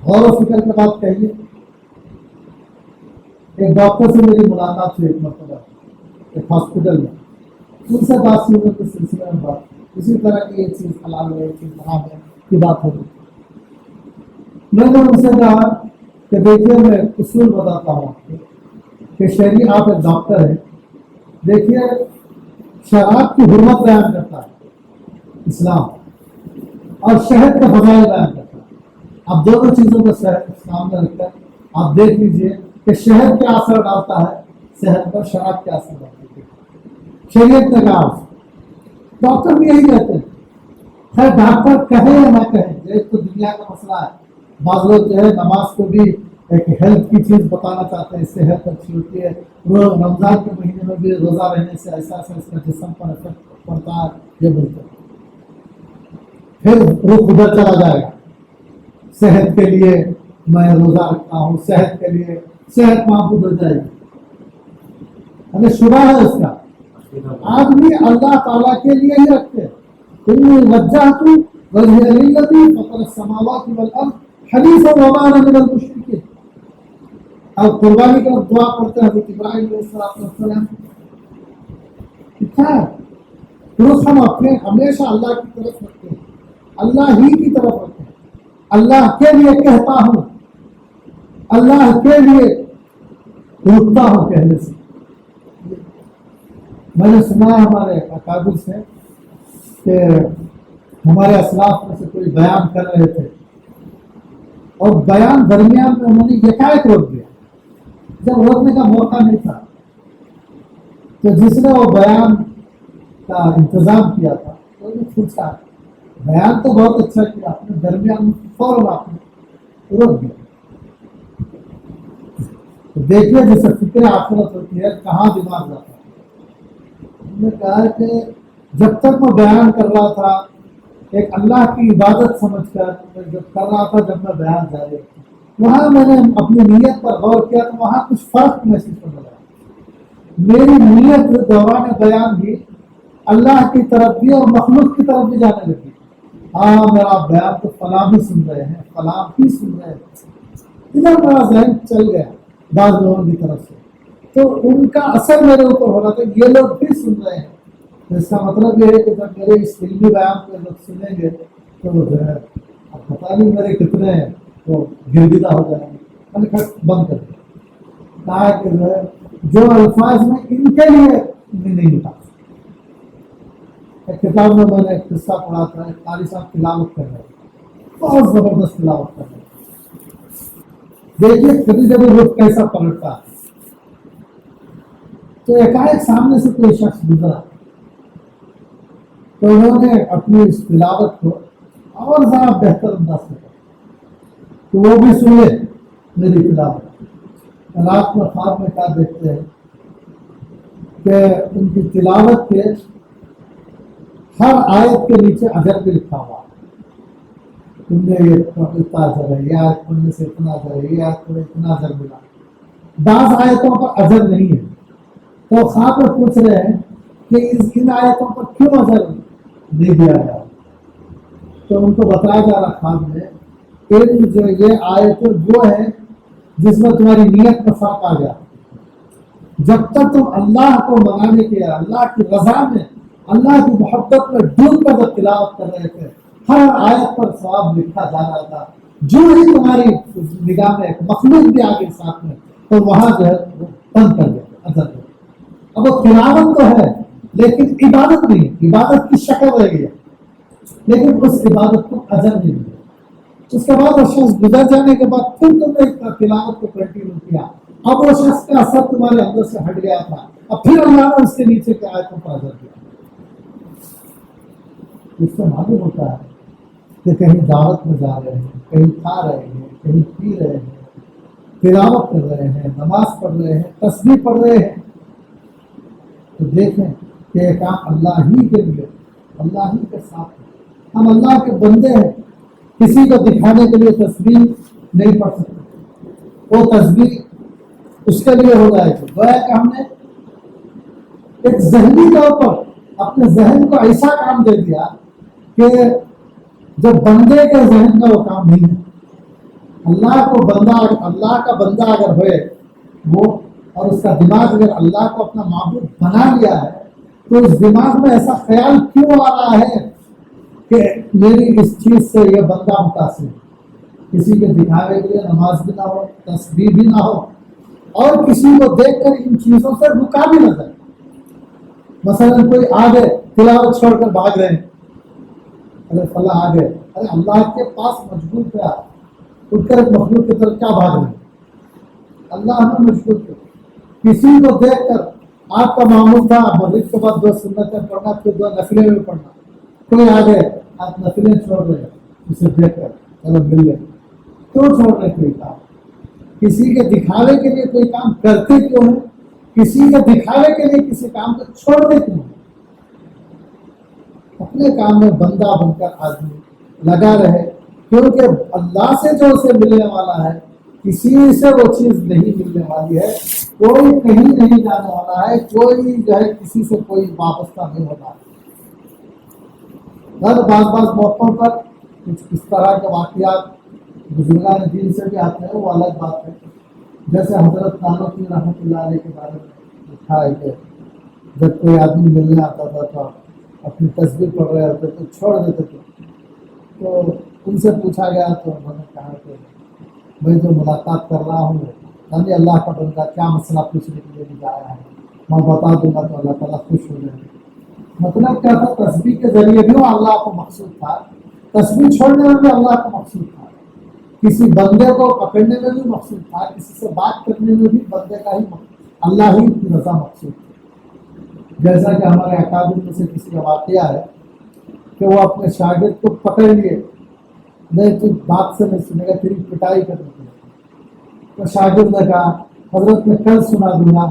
غور و فکر کے بات کہیے۔ ایک ڈاکٹر سے میری ملاقات ہوئی ایک مرتبہ ایک ہاسپٹل میں، ان سے بات سننے کے سلسلے میں بات اسی طرح کی یہ چیز حلال ہے، یہ چیز حرام ہے کی بات ہوگی۔ میں نے ان سے کہا کہ دیکھیے میں اصول بتاتا ہوں آپ کو کہ شہری آپ ایک ڈاکٹر ہیں، دیکھیے شراب کی حرمت بیان کرتا ہے اسلام اور شہد کا فضائل بیان کرتا ہے، آپ دونوں چیزوں کو سامنے رکھ کر آپ دیکھ لیجیے کہ شہد کیا اثر ڈالتا ہے صحت پر، شراب کیا اثر ڈالتا ہے۔ شریعت نے کہا ڈاکٹر بھی یہی کہتے ہیں. خیر ڈاکٹر کہے یا نہ کہے, ایک تو دنیا کا مسئلہ ہے. بعض لوگ جو ہے نماز کو بھی ایک ہیلتھ کی چیز بتانا چاہتے ہیں, اس سے ہیلتھ اچھی ہوتی ہے. وہ رمضان کے مہینے میں بھی روزہ رہنے سے ایسا ایسا اس کا جسم پر افیکٹ پڑتا ہے, یہ بولتے ہیں. پھر رخ ادھر چلا جائے گا, صحت کے لیے میں روزہ رکھتا ہوں, صحت کے لیے صحت محفوظ ہو جائے گی. ہمیں شبہ ہے اس کا. آدمی اللہ تعالیٰ کے لیے ہی رکھتے ہیں. وجہت وجہ للذی فطر السماوات والارض حنیفا وما انا من المشرکین. اب قربانی کا دعا پڑھتے ہیں حضرت ابراہیم علیہ السلام. کیا ہے درست, ہم اپنے ہمیشہ اللہ کی طرف رکھتے ہیں, اللہ ہی کی طرف رکھتے ہیں. اللہ کے لیے کہتا ہوں, اللہ کے لیے رکتا ہوں کہنے سے. میں نے سنا ہے ہمارے اکابر سے کہ ہمارے اسلاف میں سے کوئی بیان کر رہے تھے اور بیان درمیان میں انہوں نے یکایک روک دیا. جب روکنے کا موقع نہیں تھا تو جس نے وہ بیان کا انتظام کیا تھا تو نے پوچھا, بیان تو بہت اچھا کیا آپ نے, درمیان میں فوراً آپ نے روک دیا. تو دیکھیے جیسے فکر آخرت ہوتی ہے کہاں دماغ جاتا ہے. ہم نے کہا کہ جب تک میں بیان کر رہا تھا ایک اللہ کی عبادت سمجھ کر جب کر رہا تھا, جب میں بیان جاری وہاں میں نے اپنی نیت پر غور کیا تو وہاں کچھ فرق محسوس ہونے لگا. میری نیت دوران بیان بھی اللہ کی طرف بھی اور مخلوق کی طرف بھی جانے لگی. ہاں میرا بیان تو فلاں بھی سن رہے ہیں, فلاں بھی سن رہے ہیں, ادھر میرا ذہن چل گیا بعض لوگوں کی طرف سے. تو ان کا اثر میرے اوپر ہو رہا تھا, یہ لوگ بھی سن رہے ہیں. اس کا مطلب یہ ہے کہ جب میرے اس علمی بیان کو لوگ سنیں گے تو وہ جو ہے اب پتہ نہیں میرے کتنے وہ گرگدہ ہو جائیں گے. میں نے کہا بند کر دیا. کہا کہ جو ہے جو الفاظ میں ان کے لیے نہیں بتا سکتا. ایک کتاب میں نے ایک قصہ پڑھا تھا, ایک قاری صاحب تلاوت کر رہے تھے, بہت زبردست تلاوت کر رہے تھے. دیکھیے کبھی کبھی رخ کیسا پلٹتا ہے. تو ایک سامنے سے کوئی شخص گزرا تو انہوں نے اپنی اس تلاوت کو اور ذرا بہتر انداز سے کیا تو وہ بھی سن لے میری تلاوت. رات میں خواب میں کیا دیکھتے ہیں کہ ان کی تلاوت کے ہر آیت کے نیچے اجر بھی لکھا ہوا. تم نے یہ اتنا اجر ہے, یہ آیت پڑھنے سے اتنا اجر ہے, یہ آیت پڑھنے اتنا اجر ملا. بعض آیتوں پر اجر نہیں ہے تو خواب میں پوچھ رہے ہیں کہ ان آیتوں پر کیوں اجر نہیں دیا گیا. تو ان کو بتایا جا رہا خواب میں علم جو یہ آیتیں وہ ہے جس میں تمہاری نیت میں فرق آ گیا. جب تک تم اللہ کو منانے کے اللہ کی رضا میں اللہ کی محبت میں ڈوب کر جب تلاوت کر رہے تھے ہر آیت پر ثواب لکھا جا رہا تھا. جو ہی تمہاری نگاہ میں ایک مخلوق بھی آگے ساتھ میں تو وہاں جو ہے وہ بند کر دیتے اجر. اب وہ تلاوت تو ہے لیکن عبادت نہیں, عبادت کی شکل رہ گئی لیکن اس عبادت کو اجر نہیں ملا. اس کے بعد وہ شخص گزر جانے کے بعد پھر تم نے تلاوت کو کنٹینیو کیا, اب وہ شخص کا اثر تمہارے اندر سے ہٹ گیا تھا, اب پھر اللہ نے اس کے نیچے کے آیتوں پر اجر دیا. اس سے معلوم ہوتا ہے کہ کہیں دعوت میں جا رہے ہیں, کہیں کھا رہے ہیں, کہیں پی رہے ہیں, تلاوت کر رہے ہیں, نماز پڑھ رہے ہیں, تسبیح پڑھ رہے ہیں, تو دیکھیں کہ یہ کام اللہ ہی کے لیے, اللہ ہی کے ساتھ ہے. ہم اللہ کے بندے ہیں, کسی کو دکھانے کے لیے تسبیح نہیں پڑھ سکتے. وہ تسبیح اس کے لیے ہو جائے گی. گویا کہ ہم نے ایک ذہنی طور پر اپنے ذہن کو ایسا کام دے دیا کہ جب بندے کے ذہن کا وہ کام نہیں ہے. اللہ کا بندہ اگر ہوئے وہ اور اس کا دماغ اگر اللہ کو اپنا معبود بنا لیا ہے تو اس دماغ میں ایسا خیال کیوں آ رہا ہے کہ میری اس چیز سے یہ بندہ متاثر ہے. کسی کے دکھاوے کے لیے نماز بھی نہ ہو, تسبیح بھی نہ ہو, اور کسی کو دیکھ کر ان چیزوں سے رکا بھی نہ جائے. مثلا کوئی آ گئے تلاوت چھوڑ کر بھاگ رہے ہیں, ارے فلاں آ گئے, ارے اللہ کے پاس مجبور پہ آ اٹھ کر ایک مخلوق کی طرف کیا بھاگ رہے ہیں. اللہ ہمیں مجبور کر کسی کو دیکھ کر آپ کا معمول تھا مغرب کے بعد 2 سنتیں پڑھنا پھر 2 نفلیں بھی پڑھنا، کوئی آ گئے آپ نفلیں چھوڑ رہے ہیں اسے دیکھ کر چلو مل گئے، کیوں چھوڑ رہے کوئی کام؟ کسی کے دکھاوے کے لیے کوئی کام کرتے کیوں ہیں؟ کسی کے دکھاوے کے لیے کسی کام کو چھوڑتے کیوں ہیں؟ اپنے کام میں بندہ بن کر آدمی لگا رہے، کیونکہ اللہ سے جو اسے ملنے والا ہے کسی سے وہ چیز نہیں ملنے والی ہے، کوئی کہیں نہیں جانے والا ہے، کوئی جو ہے کسی سے کوئی وابستہ نہیں ہوتا ہے۔ بعض موقعوں پر کچھ اس طرح کے واقعات بزرگان دین سے بھی آتے ہیں، وہ الگ بات ہے۔ جیسے حضرت نانوتوی رحمۃ اللہ علیہ کے بارے میں لکھا ہے کہ جب کوئی آدمی ملنے آتا تھا تو اپنی تصویر پڑھ رہے ہوتے تو چھوڑ دیتے تھے، تو ان سے پوچھا گیا تو انہوں نے کہا کہ میں جو ملاقات کر رہا ہوں یعنی اللہ کا بندہ کیا مسئلہ پوچھنے کے لیے بھی آیا ہے، میں بتا دوں گا تو اللہ تعالیٰ خوش ہو جائے گا۔ مطلب کیا تھا؟ تصویر کے ذریعے بھی اللہ کو مقصود تھا، تصویر چھوڑنے میں بھی اللہ کو مقصود تھا، کسی بندے کو پکڑنے میں بھی مقصود تھا، کسی سے بات کرنے میں بھی بندے کا ہی اللہ ہی کی رضا مقصود تھی۔ جیسا کہ ہمارے اکابر میں سے کسی کا واقعہ ہے کہ وہ اپنے شاگرد کو پکڑ لیے، نہیں تو بات سے نہیں سنے گا، تیری پٹائی کرنے کے لیے۔ تو شاگرد نے کہا حضرت میں کل سنا دوں گا،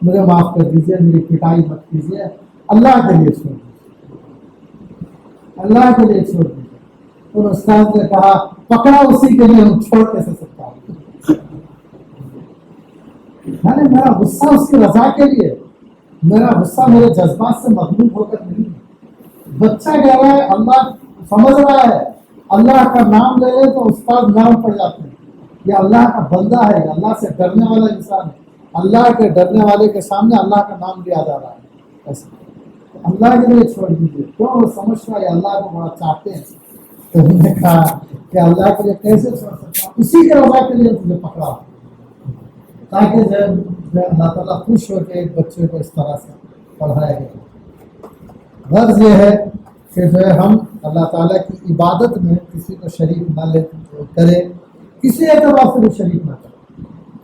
مجھے معاف کر دیجیے، میری پٹائی مت کیجیے، اللہ کے لیے چھوڑ دیجیے، اللہ کے لیے چھوڑ دیجیے۔ اور استاد نے کہا پکڑا اسی کے لیے، ہم چھوڑ کیسے سکتا ہوں؟ یعنی میرا غصہ اس کی رضا کے لیے، میرا غصہ میرے جذبات سے مغلوب ہو کر نہیں ہے۔ بچہ کہہ رہا ہے، اللہ سمجھ رہا ہے، اللہ کا نام لے لے تو استاد نام پڑ جاتے ہیں، یہ اللہ کا بندہ ہے، اللہ سے ڈرنے والا انسان ہے، اللہ کے ڈرنے والے کے سامنے اللہ کا نام لیا جا رہا ہے، ایسا اللہ کے لیے چھوڑ دیجیے۔ کیوں؟ وہ سمجھ رہا ہے اللہ کو بڑا چاہتے ہیں۔ تو انہوں نے کہا کہ اللہ کے لیے کیسے چھوڑ سکتا ہوں؟ اسی کے رضا کے لیے تجھے پکڑا، تاکہ جو اللہ تعالیٰ خوش ہو کے ایک بچے کو اس طرح سے پڑھایا گیا۔ غرض یہ ہے کہ جو ہے ہم اللہ تعالیٰ کی عبادت میں کسی کو شریک نہ لے کرے، کسی اعتبار سے بھی شریک نہ کرے،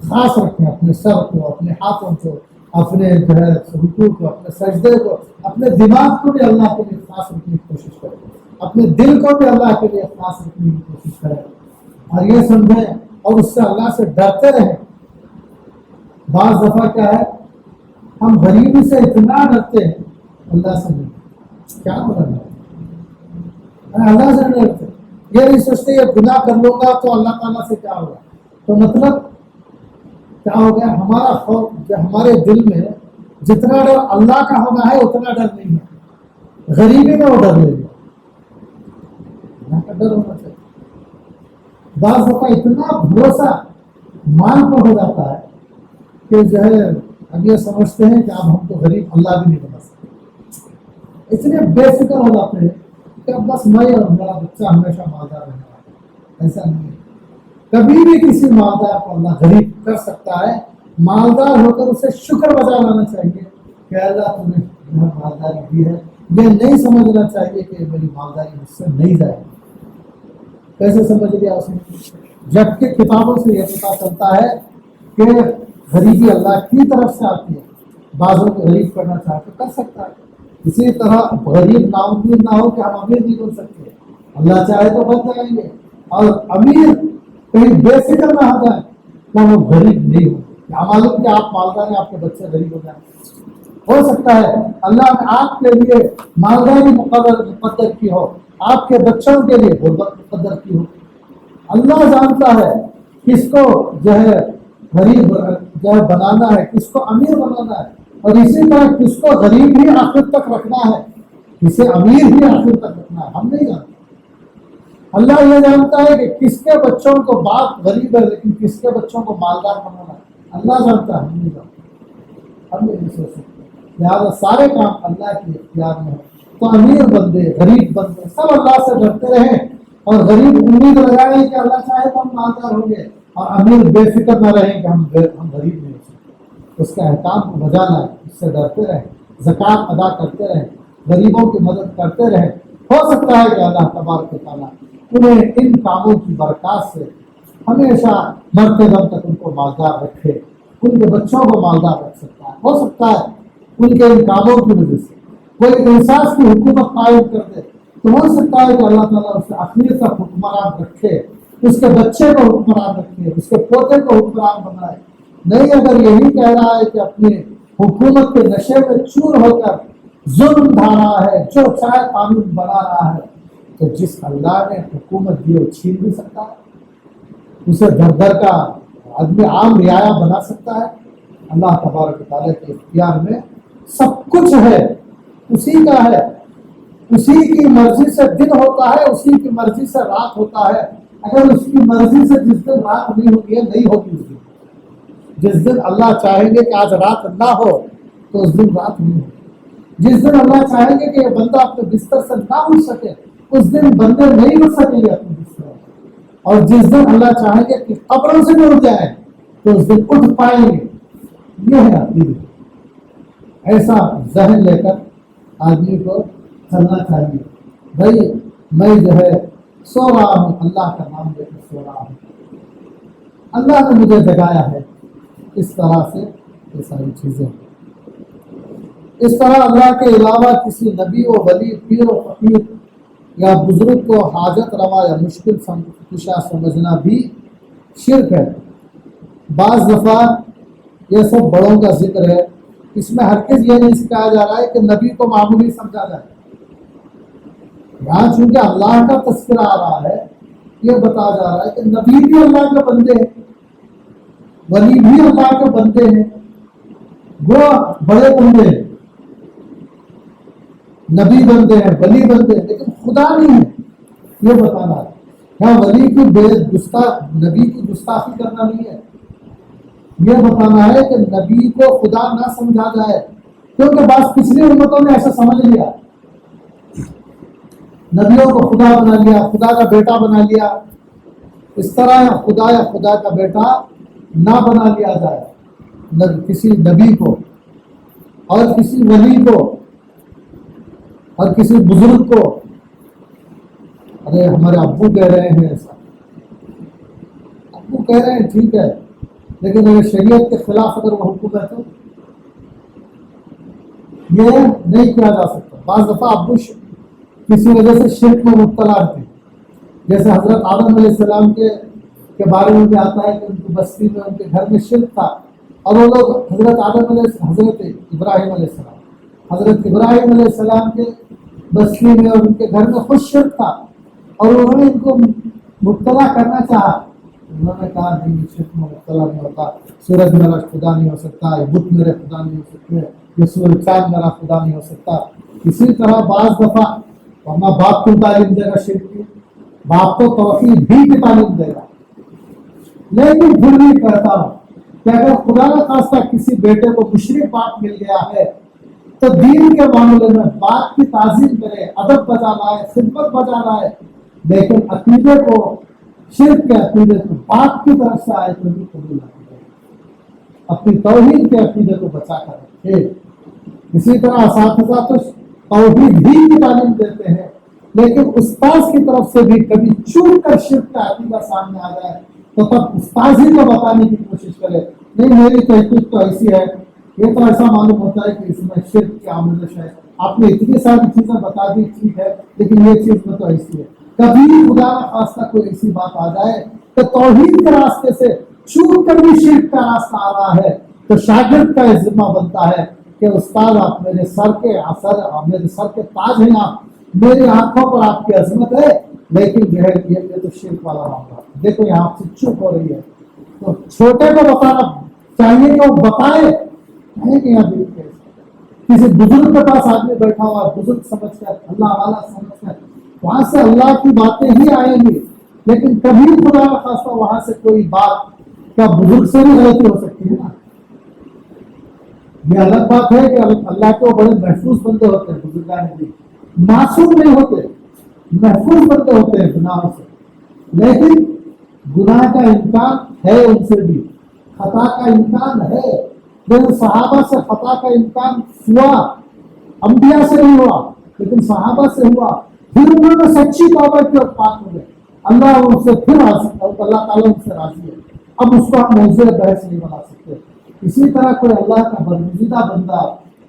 خاص رکھیں اپنے سر کو، اپنے ہاتھوں کو، اپنے جو ہے رکوع کو، اپنے سجدے کو، اپنے دماغ کو بھی اللہ کے لیے خاص رکھنے کی کوشش کریں، اپنے دل کو بھی اللہ کے لیے خاص رکھنے کی کوشش کریں، اور یہ سمجھیں اور اس سے اللہ سے ڈرتے رہیں۔ بعض دفعہ کیا ہے، ہم غریبی سے اتنا ڈرتے ہیں، اللہ سے نہیں، کیا مطلب ہے؟ اللہ سے نہیں ڈرتے، یہ نہیں سوچتے یہ گناہ کر لوں گا تو اللہ تعالیٰ سے کیا ہوگا، تو مطلب کیا ہو گیا؟ ہمارا خوف ہمارے دل میں جتنا ڈر اللہ کا ہونا ہے اتنا ڈر نہیں ہے، غریبی میں وہ ڈر لے گا، اللہ کا ڈر ہونا چاہیے۔ بعض دفعہ اتنا بھروسہ مال پر ہو جاتا ہے کہ جو ہے اب یہ سمجھتے ہیں کہ اب ہم تو غریب اللہ بھی نہیں بنا سکتے، اتنے بے فکر ہو جاتے ہیں کہ اب بس میں اور میرا بچہ ہمیشہ مالدار رہنے والا۔ ایسا نہیں ہے، کبھی بھی کسی مالدار کو اللہ غریب کر سکتا ہے، مالدار ہو کر اسے شکر بجا لانا چاہیے کہ اللہ تم نے مالداری دی ہے، یہ نہیں سمجھنا چاہیے کہ میری مالداری مجھ سے نہیں جائے گی۔ کیسے سمجھ لیا اس نے؟ جبکہ کتابوں سے یہ پتا چلتا ہے کہ غریبی اللہ کی طرف سے آتی ہے، بعضوں کو غریب کرنا چاہے تو کر سکتا ہے، اسی طرح غریب نا امید نہ ہو کہ ہم امیر نہیں بن سکتے، اللہ چاہے تو بن جائیں گے، اور امیر کہیں بے فکر نہ ہو جائے کہ وہ غریب نہیں ہو، کیا معلوم کہ آپ مالدار ہیں آپ کے بچے غریب ہو جائیں، ہو سکتا ہے اللہ نے آپ کے لیے مالداری مقدر کی ہو، آپ کے بچوں کے لیے غربت مقدر کی ہو۔ اللہ جانتا ہے کس کو جو ہے غریب جو ہے بنانا ہے، کس کو امیر بنانا ہے، اور اسی طرح کس کو غریب ہی آخر تک رکھنا ہے، کسے امیر ہی آخر تک رکھنا ہے، ہم نہیں جانتے۔ اللہ یہ جانتا ہے کہ کس کے بچوں کو باپ غریب ہے لیکن کس کے بچوں کو مالدار بنانا ہے، اللہ جانتا ہے، ہم نہیں جانتے، ہم نہیں سوچ سکتے۔ لہٰذا سارے کام اللہ کے اختیار میں ہے، تو امیر بندے غریب بندے سب اللہ سے ڈرتے رہیں، اور غریب امید لگائیں کہ اللہ چاہے تو ہم مالدار ہوں گے، اور امیر بے فکر نہ رہیں کہ ہم غریب نہیں ہو سکتے۔ اس کے احکام کو بجا لائیں، اس سے ڈرتے رہیں، زکوٰۃ ادا کرتے رہیں، غریبوں کی مدد کرتے رہیں، ہو سکتا ہے کہ اللہ تبارک و تعالیٰ انہیں ان کاموں کی برکات سے ہمیشہ مرتے دم تک ان کو مالدار رکھے، ان کے بچوں کو مالدار رکھ سکتا ہے۔ ہو سکتا ہے ان کے ان کاموں کی وجہ سے کوئی انصاف کی حکومت قائم کر دے تو ہو سکتا ہے کہ اللہ تعالیٰ اسے اخیر تک حکمران رکھے، اس کے بچے کو حکمران رکھے، اس کے پوتے کو حکمران بنائے۔ نہیں، اگر یہی کہہ رہا ہے کہ اپنی حکومت کے نشے میں چور ہو کر ظلم ڈھا رہا ہے، جو چاہے قانون بنا رہا ہے، تو جس اللہ نے حکومت دی وہ چھین بھی سکتا ہے، اسے در در کا آدمی عام رعایا بنا سکتا ہے۔ اللہ تبارک و تعالیٰ کے اختیار میں سب کچھ ہے، اسی کا ہے، اسی کی مرضی سے دن ہوتا ہے، اسی کی مرضی سے رات ہوتا ہے۔ اگر اس کی مرضی سے جس دن رات نہیں ہوتی ہے، نہیں ہوگی اس دن۔ جس دن اللہ چاہیں گے کہ آج رات نہ ہو تو اس دن رات نہیں ہوگی۔ جس دن اللہ چاہیں گے کہ یہ بندہ اپنے بستر سے نہ اٹھ سکے، اس دن بندے نہیں اٹھ سکیں گے اپنے بستر سے۔ اور جس دن اللہ چاہیں گے کہ قبروں سے بھی اٹھ جائیں تو اس دن اٹھ پائیں گے۔ یہ ہے عقیدہ۔ ایسا ذہن لے کر آدمی کو چلنا چاہیے۔ بھائی میں جو ہے سو رہا ہوں، اللہ کا نام لے کر سو رہا ہوں، اللہ نے مجھے جگایا ہے۔ اس طرح سے یہ ساری چیزیں، اس طرح اللہ کے علاوہ کسی نبی و ولی، پیر و فقیر یا بزرگ کو حاجت روا یا مشکل کشا سمجھنا بھی شرک ہے۔ بعض دفعہ یہ سب بڑوں کا ذکر ہے، اس میں ہرگز یہ نہیں سکھایا جا رہا ہے کہ نبی کو معمولی سمجھا جائے۔ یہاں چونکہ اللہ کا تذکرہ آ رہا ہے، یہ بتایا جا رہا ہے کہ نبی بھی اللہ کے بندے ہیں، ولی بھی اللہ کے بندے ہیں، وہ بڑے بندے ہیں، نبی بندے ہیں، ولی بندے ہیں، لیکن خدا نہیں ہے۔ یہ بتانا ہے، کیا ولی کی نبی کی گستاخی کرنا نہیں ہے، یہ بتانا ہے کہ نبی کو خدا نہ سمجھا جائے، کیونکہ بعض پچھلی امتوں نے ایسا سمجھ لیا، نبیوں کو خدا بنا لیا، خدا کا بیٹا بنا لیا۔ اس طرح خدا کا بیٹا نہ بنا لیا جائے کسی نبی کو اور کسی ولی کو اور کسی بزرگ کو۔ ارے ہمارے ابو کہہ رہے ہیں ایسا، ابو کہہ رہے ہیں ٹھیک ہے، لیکن اگر شریعت کے خلاف اگر وہ حکم ہے تو یہ نہیں کیا جا سکتا۔ بعض دفعہ ابو کسی وجہ سے شرک میں مبتلا تھے، جیسے حضرت آدم علیہ السلام کے بارے میں بھی آتا ہے کہ ان کی بستی میں ان کے گھر میں شرک تھا، اور وہ لوگ حضرت ابراہیم علیہ السلام کے بستی میں اور ان کے گھر میں خود شرک تھا، اور انہوں نے ان کو مبتلا کرنا چاہا۔ انہوں نے کہا نہیں، شرک میں مبتلا نہیں ہوتا، سورج میرا خدا نہیں ہو سکتا، یہ بت میرے خدا نہیں ہو سکتے، یہ سورج چاند میرا خدا نہیں ہو سکتا۔ اسی طرح بعض دفعہ ورنہ باپ کو تعلیم دے گا شرک کی، باپ کو توحید بھی کی تعلیم دے گا، لیکن پھر بھی کہتا ہوں کہ اگر خدا نہ خواستہ کسی بیٹے کو مشرک باپ مل گیا ہے تو دین کے معاملے میں باپ کی تعظیم کرے، ادب بجا لائے، خدمت بجا لائے، لیکن عقیدے کو، شرک کے عقیدے کو باپ کی طرف سے آئے تو بھی قبول نہ کرے، اپنی توحید کے عقیدے کو بچا کر رکھے۔ اسی طرح اساتذہ تو توحید ہی کی تعلیم دیتے ہیں، لیکن استاذ کی طرف سے بھی کبھی چوک کر شرک کا عقیدہ سامنے آ جائے تو تب استاذ ہی کو بتانے کی کوشش کرے، نہیں میری تحقیق تو ایسی ہے، یہ تو ایسا معلوم ہوتا ہے کہ اس میں شرک کی آمیزش ہے، آپ نے اتنی ساری چیزیں بتا دی ٹھیک ہے، لیکن یہ چیز میں تو ایسی ہے۔ کبھی خدا نہ خواستہ کوئی ایسی بات آ جائے کہ توحید کے راستے سے چوک کر بھی شرک کا راستہ آ رہا ہے، تو شاگرد کا یہ ذمہ بنتا ہے کہ استاد آپ میرے سر کے تاج ہیں، آپ میری آنکھوں پر آپ کی عظمت ہے، لیکن جو ہے یہ تو شرک والا معاملہ ہے، دیکھو یہاں سے چپ ہو رہی ہے۔ تو چھوٹے کو بتانا چاہیے کہ وہ بتائے، کہ یہاں کسی بزرگ کے پاس آدمی بیٹھا ہوا، بزرگ سمجھ کر، اللہ والا سمجھ کر، وہاں سے اللہ کی باتیں ہی آئیں گی، لیکن کبھی خدا نہ خواستہ وہاں سے کوئی بات کیا بزرگ سے بھی غلطی ہو سکتی ہے نا۔ یہ الگ بات ہے کہ اللہ کے بڑے محفوظ بندے ہوتے ہیں، بزرگان بھی معصوم نہیں ہوتے، محفوظ بندے ہوتے ہیں گناہوں سے، لیکن گناہ کا امکان ہے، ان سے بھی خطا کا امکان ہے، لیکن صحابہ سے خطا کا امکان ہوا، انبیاء سے نہیں ہوا، لیکن صحابہ سے ہوا، پھر انہوں نے سچی توبہ کی اور پاک ہو گئے، اللہ ان سے پھر راضی، اللہ تعالیٰ ان سے راضی ہے، اب اس کو ہم موضوع بحث نہیں بنا سکتے۔ اسی طرح کوئی اللہ کا برگزیدہ بندہ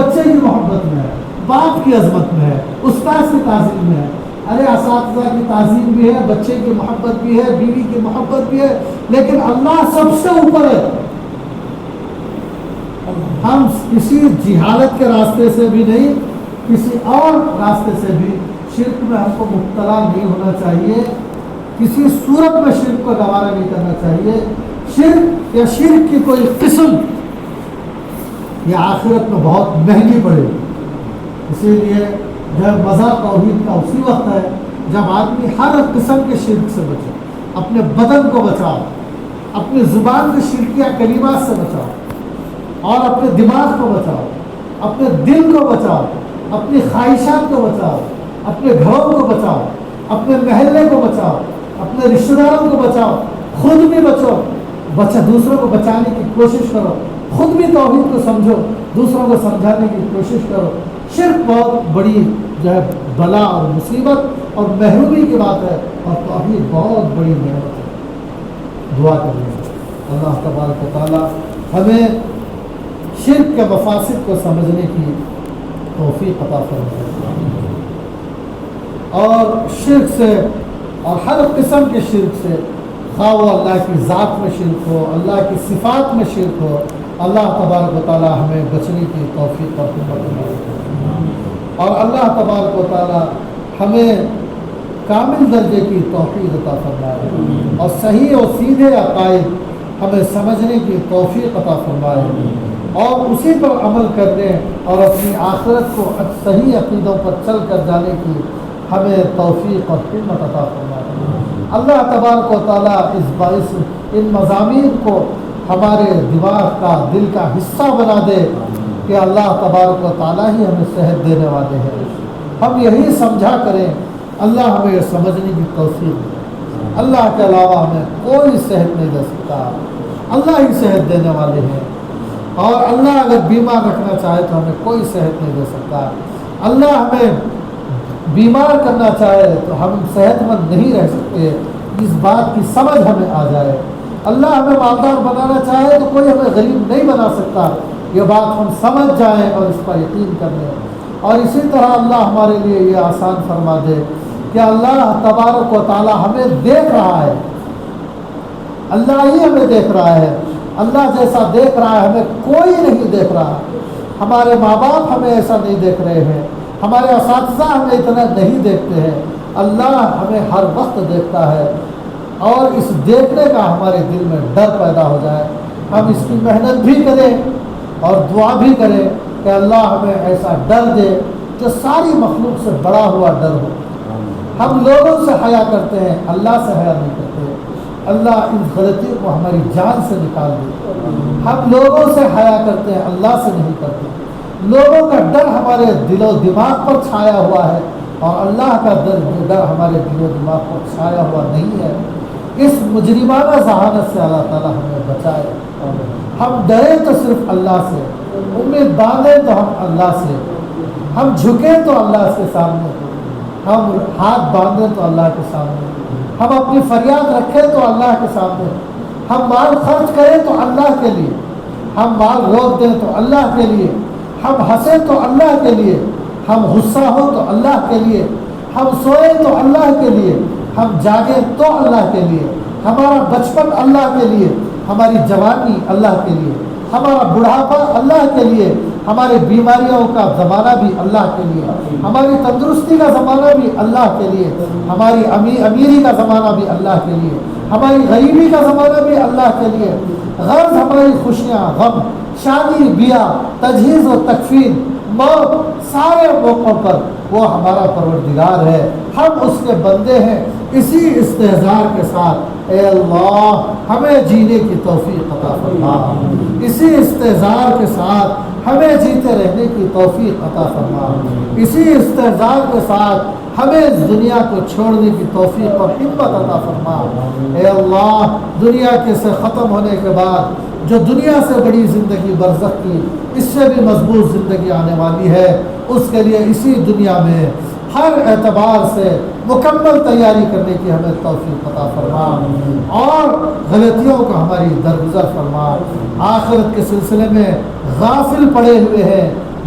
بچے کی محبت میں ہے، باپ کی عظمت میں ہے، استاد کی تعظیم میں ہے، ارے اساتذہ کی تعظیم بھی ہے، بچے کی محبت بھی ہے، بیوی کی محبت بھی ہے، لیکن اللہ سب سے اوپر ہے۔ ہم کسی جہالت کے راستے سے بھی نہیں، کسی اور راستے سے بھی شرک میں ہم کو مبتلا نہیں ہونا چاہیے، کسی صورت میں شرک کو گوارا نہیں کرنا چاہیے۔ شرک یا شرک کی کوئی قسم یہ آخرت میں بہت مہنگی پڑے گی۔ اسی لیے جب مزہ توحید کا اسی وقت ہے جب آدمی ہر قسم کے شرک سے بچے، اپنے بدن کو بچاؤ، اپنی زبان کے شرکیہ کلمات سے بچاؤ، اور اپنے دماغ کو بچاؤ، اپنے دل کو بچاؤ، اپنی خواہشات کو بچاؤ، اپنے گھروں کو بچاؤ، اپنے محلے کو بچاؤ، اپنے رشتہ داروں کو بچاؤ، خود بھی بچو، دوسروں کو بچانے کی کوشش کرو، خود بھی توحید کو سمجھو، دوسروں کو سمجھانے کی کوشش کرو۔ شرک بہت بڑی جو ہے بلا اور مصیبت اور محرومی کی بات ہے، اور توحید بہت بڑی نعمت ہے۔ دعا کریں اللہ تبارک و تعالیٰ ہمیں شرک کے مفاسد کو سمجھنے کی توفیق عطا فرمائے، اور شرک سے اور ہر قسم کے شرک سے، خواہ وہ اللہ کی ذات میں شرک ہو، اللہ کی صفات میں شرک ہو، اللہ تبارک و تعالیٰ ہمیں بچنے کی توفیق اور ہمت عطا، اور اللہ تبارک و تعالیٰ ہمیں کامل درجے کی توفیق عطا فرمائے، اور صحیح اور سیدھے عقائد ہمیں سمجھنے کی توفیق عطا فرمائے، اور اسی پر عمل کرنے اور اپنی آخرت کو صحیح عقیدوں پر چل کر جانے کی ہمیں توفیق اور ہمت عطا فرمائے۔ اللہ تبارک و تعالیٰ اس باعث ان مضامین کو ہمارے دماغ کا، دل کا حصہ بنا دے کہ اللہ تبارک و تعالیٰ ہی ہمیں صحت دینے والے ہیں، ہم یہی سمجھا کریں، اللہ ہمیں یہ سمجھنے کی توفیق دے، اللہ کے علاوہ ہمیں کوئی صحت نہیں دے سکتا، اللہ ہی صحت دینے والے ہیں، اور اللہ اگر بیمار رکھنا چاہے تو ہمیں کوئی صحت نہیں دے سکتا، اللہ ہمیں بیمار کرنا چاہے تو ہم صحت مند نہیں رہ سکتے، اس بات کی سمجھ ہمیں آ جائے، اللہ ہمیں مالدار بنانا چاہے تو کوئی ہمیں غریب نہیں بنا سکتا، یہ بات ہم سمجھ جائیں اور اس پر یقین کر لیں، اور اسی طرح اللہ ہمارے لیے یہ آسان فرما دے کہ اللہ تبارک و تعالیٰ ہمیں دیکھ رہا ہے، اللہ ہی ہمیں دیکھ رہا ہے، اللہ جیسا دیکھ رہا ہے ہمیں کوئی نہیں دیکھ رہا، ہمارے ماں باپ ہمیں ایسا نہیں دیکھ رہے ہیں، ہمارے اساتذہ ہمیں اتنا نہیں دیکھتے ہیں، اللہ ہمیں ہر وقت دیکھتا ہے، اور اس دیکھنے کا ہمارے دل میں ڈر پیدا ہو جائے، ہم اس کی محنت بھی کریں اور دعا بھی کریں کہ اللہ ہمیں ایسا ڈر دے جو ساری مخلوق سے بڑا ہوا ڈر ہو۔ ہم لوگوں سے حیا کرتے ہیں، اللہ سے حیا نہیں کرتے، اللہ اس غلطی کو ہماری جان سے نکال دے۔ ہم لوگوں سے حیا کرتے ہیں، اللہ سے نہیں کرتے، لوگوں کا ڈر ہمارے دل و دماغ پر چھایا ہوا ہے، اور اللہ کا ڈر ہمارے دل و دماغ پر چھایا ہوا نہیں ہے۔ اس مجرمانہ ذہانت سے اللہ تعالیٰ ہمیں بچائے، ہم ڈریں تو صرف اللہ سے، امید باندھیں تو ہم اللہ سے، ہم جھکیں تو اللہ کے سامنے، ہم ہاتھ باندھیں تو اللہ کے سامنے، ہم اپنی فریاد رکھیں تو اللہ کے سامنے، ہم مال خرچ کریں تو اللہ کے لیے، ہم مال روک دیں تو اللہ کے لیے، ہم ہنسیں تو اللہ کے لیے، ہم غصہ ہو تو اللہ کے لیے، ہم سوئیں تو اللہ کے لیے، ہم جاگیں تو اللہ کے لیے، ہمارا بچپن اللہ کے لیے، ہماری جوانی اللہ کے لیے، ہمارا بڑھاپا اللہ کے لیے، ہماری بیماریوں کا زمانہ بھی اللہ کے لیے، ہماری تندرستی کا زمانہ بھی اللہ کے لیے، ہماری امیری کا زمانہ بھی اللہ کے لیے، ہماری غریبی کا زمانہ بھی اللہ کے لیے، غرض ہماری خوشیاں، غم، شادی بیاہ، تجہیز و تکفین، موت، سارے موقعوں پر وہ ہمارا پروردگار ہے، ہم اس کے بندے ہیں۔ اسی استحضار کے ساتھ اے اللہ ہمیں جینے کی توفیق عطا فرما، اسی استحضار کے ساتھ ہمیں جیتے رہنے کی توفیق عطا فرما، اسی استحضار کے ساتھ ہمیں اس دنیا کو چھوڑنے کی توفیق اور ہمت عطا فرما۔ اے اللہ دنیا کے سے ختم ہونے کے بعد جو دنیا سے بڑی زندگی برزخ کی، اس سے بھی مضبوط زندگی آنے والی ہے، اس کے لیے اسی دنیا میں ہر اعتبار سے مکمل تیاری کرنے کی ہمیں توفیق عطا فرما، اور غلطیوں کو ہماری درگزر فرما۔ آخرت کے سلسلے میں غافل پڑے ہوئے ہیں،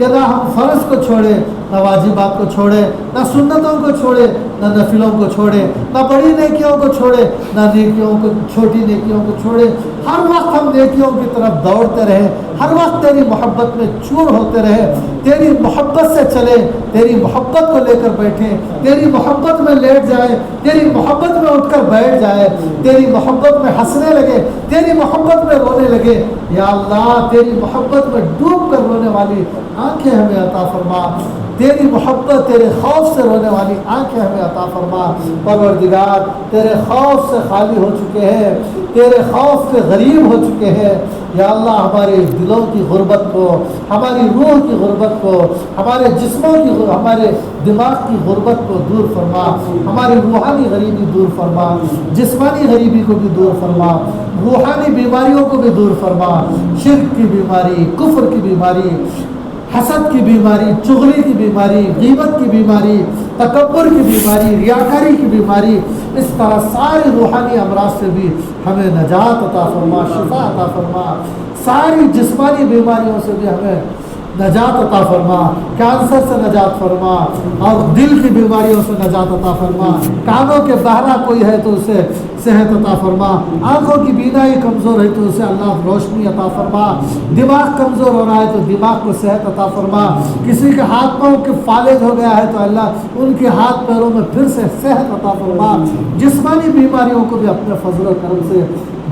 کہ نہ ہم فرض کو چھوڑے، نہ واجبات کو چھوڑے، نہ سنتوں کو چھوڑے، نہ نفلوں کو چھوڑے، نہ بڑی نیکیوں کو چھوڑے، نہ نیکیوں کو چھوٹی نیکیوں کو چھوڑے. ہر وقت ہم نیکیوں کی طرف دوڑتے رہے، ہر وقت تیری محبت میں چور ہوتے رہے، تیری محبت سے چلے، تیری محبت کو لے کر بیٹھے، تیری محبت میں لیٹ جائے، تیری محبت میں اٹھ کر بیٹھ جائے، تیری محبت میں ہنسنے لگے، تیری محبت میں رونے لگے. یا اللہ تیری محبت میں ڈوب کر رونے والی آنکھیں ہمیں عطا فرما، تیری محبت تیرے خوف سے رونے والی آنکھیں ہمیں عطا فرما. پروردگار تیرے خوف سے خالی ہو چکے ہیں، تیرے خوف سے غریب ہو چکے ہیں. یا اللہ ہمارے دلوں کی غربت کو، ہماری روح کی غربت کو، ہمارے جسموں کی ہمارے دماغ کی غربت کو دور فرما، ہماری روحانی غریبی دور فرما، جسمانی غریبی کو بھی دور فرما، روحانی بیماریوں کو بھی دور فرما، شرک کی بیماری، کفر کی بیماری، حسد کی بیماری، چغلی کی بیماری، غیبت کی بیماری، تکبر کی بیماری، ریاکاری کی بیماری، اس طرح ساری روحانی امراض سے بھی ہمیں نجات عطا فرما، شفا عطا فرما. ساری جسمانی بیماریوں سے بھی ہمیں نجات عطا فرما، کینسر سے نجات فرما، اور دل کی بیماریوں سے نجات عطا فرما. کانوں کے بہرا کوئی ہے تو اسے صحت عطا فرما، آنکھوں کی بینائی کمزور ہے تو اسے اللہ روشنی عطا فرما، دماغ کمزور ہو رہا ہے تو دماغ کو صحت عطا فرما، کسی کے ہاتھ پاؤں کے فالج ہو گیا ہے تو اللہ ان کے ہاتھ پیروں میں پھر سے صحت عطا فرما. جسمانی بیماریوں کو بھی اپنے فضل و کرم سے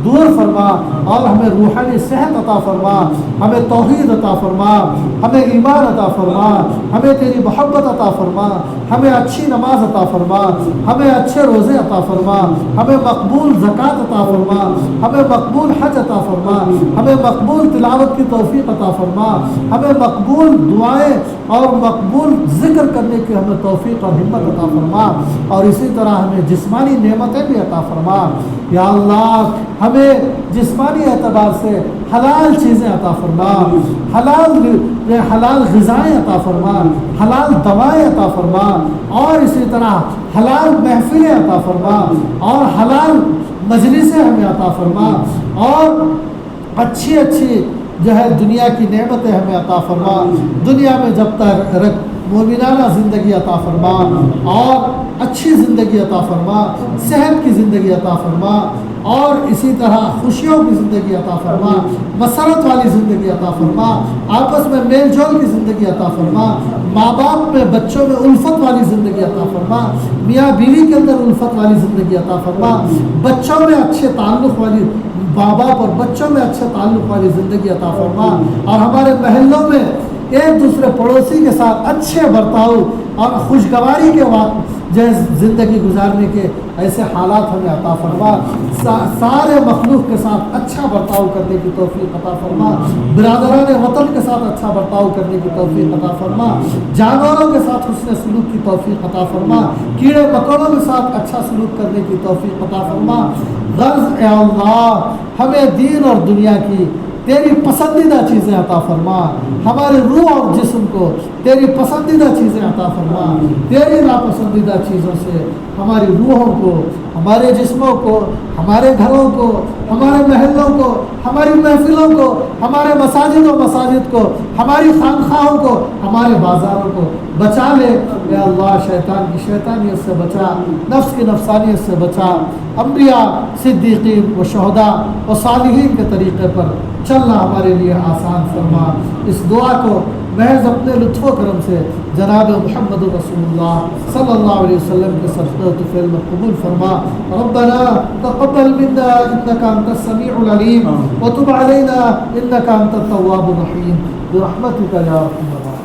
دور فرما، اور ہمیں روحانی صحت عطا فرما، ہمیں توحید عطا فرما، ہمیں ایمان عطا فرما، ہمیں تیری محبت عطا فرما، ہمیں اچھی نماز عطا فرما، ہمیں اچھے روزے عطا فرما، ہمیں مقبول زکوٰۃ عطا فرما، ہمیں مقبول حج عطا فرما، ہمیں مقبول تلاوت کی توفیق عطا فرما، ہمیں مقبول دعائیں اور مقبول ذکر کرنے کی ہمیں توفیق اور ہمت عطا فرما، اور اسی طرح ہمیں جسمانی نعمتیں بھی عطا فرما. یا اللہ ہمیں جسمانی اعتبار سے حلال چیزیں عطا فرما، حلال غذائیں عطا فرما، حلال دوائیں عطا فرما، اور اسی طرح حلال محفلیں عطا فرما، اور حلال مجلسیں ہمیں عطا فرما، اور اچھی اچھی جو ہے دنیا کی نعمتیں ہمیں عطا فرما. دنیا میں جب تک مومنانہ زندگی عطا فرما، اور اچھی زندگی عطا فرما، صحت کی زندگی عطا فرما، اور اسی طرح خوشیوں کی زندگی عطا فرما، مسرت والی زندگی عطا فرما، آپس میں میل جول کی زندگی عطا فرما، ماں باپ میں بچوں میں الفت والی زندگی عطا فرما، میاں بیوی کے اندر الفت والی زندگی عطا فرما، بچوں میں اچھے تعلق والی، ماں باپ اور بچوں میں اچھے تعلق والی زندگی عطا فرما، اور ہمارے محلوں میں ایک دوسرے پڑوسی کے ساتھ اچھے برتاؤ اور خوشگواری کے جیسے زندگی گزارنے کے ایسے حالات ہمیں عطا فرما. سارے مخلوق کے ساتھ اچھا برتاؤ کرنے کی توفیق عطا فرما، برادران وطن کے ساتھ اچھا برتاؤ کرنے کی توفیق عطا فرما، جانوروں کے ساتھ حسن سلوک کی توفیق عطا فرما، کیڑے مکوڑوں کے ساتھ اچھا سلوک کرنے کی توفیق عطا فرما. غرض اے اللہ ہمیں دین اور دنیا کی تیری پسندیدہ چیزیں عطا فرما، ہمارے روح اور جسم کو تیری پسندیدہ چیزیں عطا فرما، تیری ناپسندیدہ چیزوں سے ہماری روحوں کو، ہمارے جسموں کو، ہمارے گھروں کو، ہمارے محلوں کو، ہماری محفلوں کو، ہمارے مساجد کو، ہماری خانقاہوں کو، ہمارے بازاروں کو بچا لے. اے اللہ شیطان کی شیطانیت سے بچا، نفس کی نفسانیت سے بچا، انبیاء، صدیقین و شہداء و صالحین کے طریقے پر چلنا ہمارے لیے آسان فرما. اس دعا کو محض اپنے لطف و کرم سے جناب محمد رسول اللہ صلی اللہ علیہ وسلم کے صدقہ فعل میں قبول فرما. ربنا تقبل منا انك انت السميع العليم وتب علينا انك انت التواب الرحيم برحمتك يا ارحم الراحمين.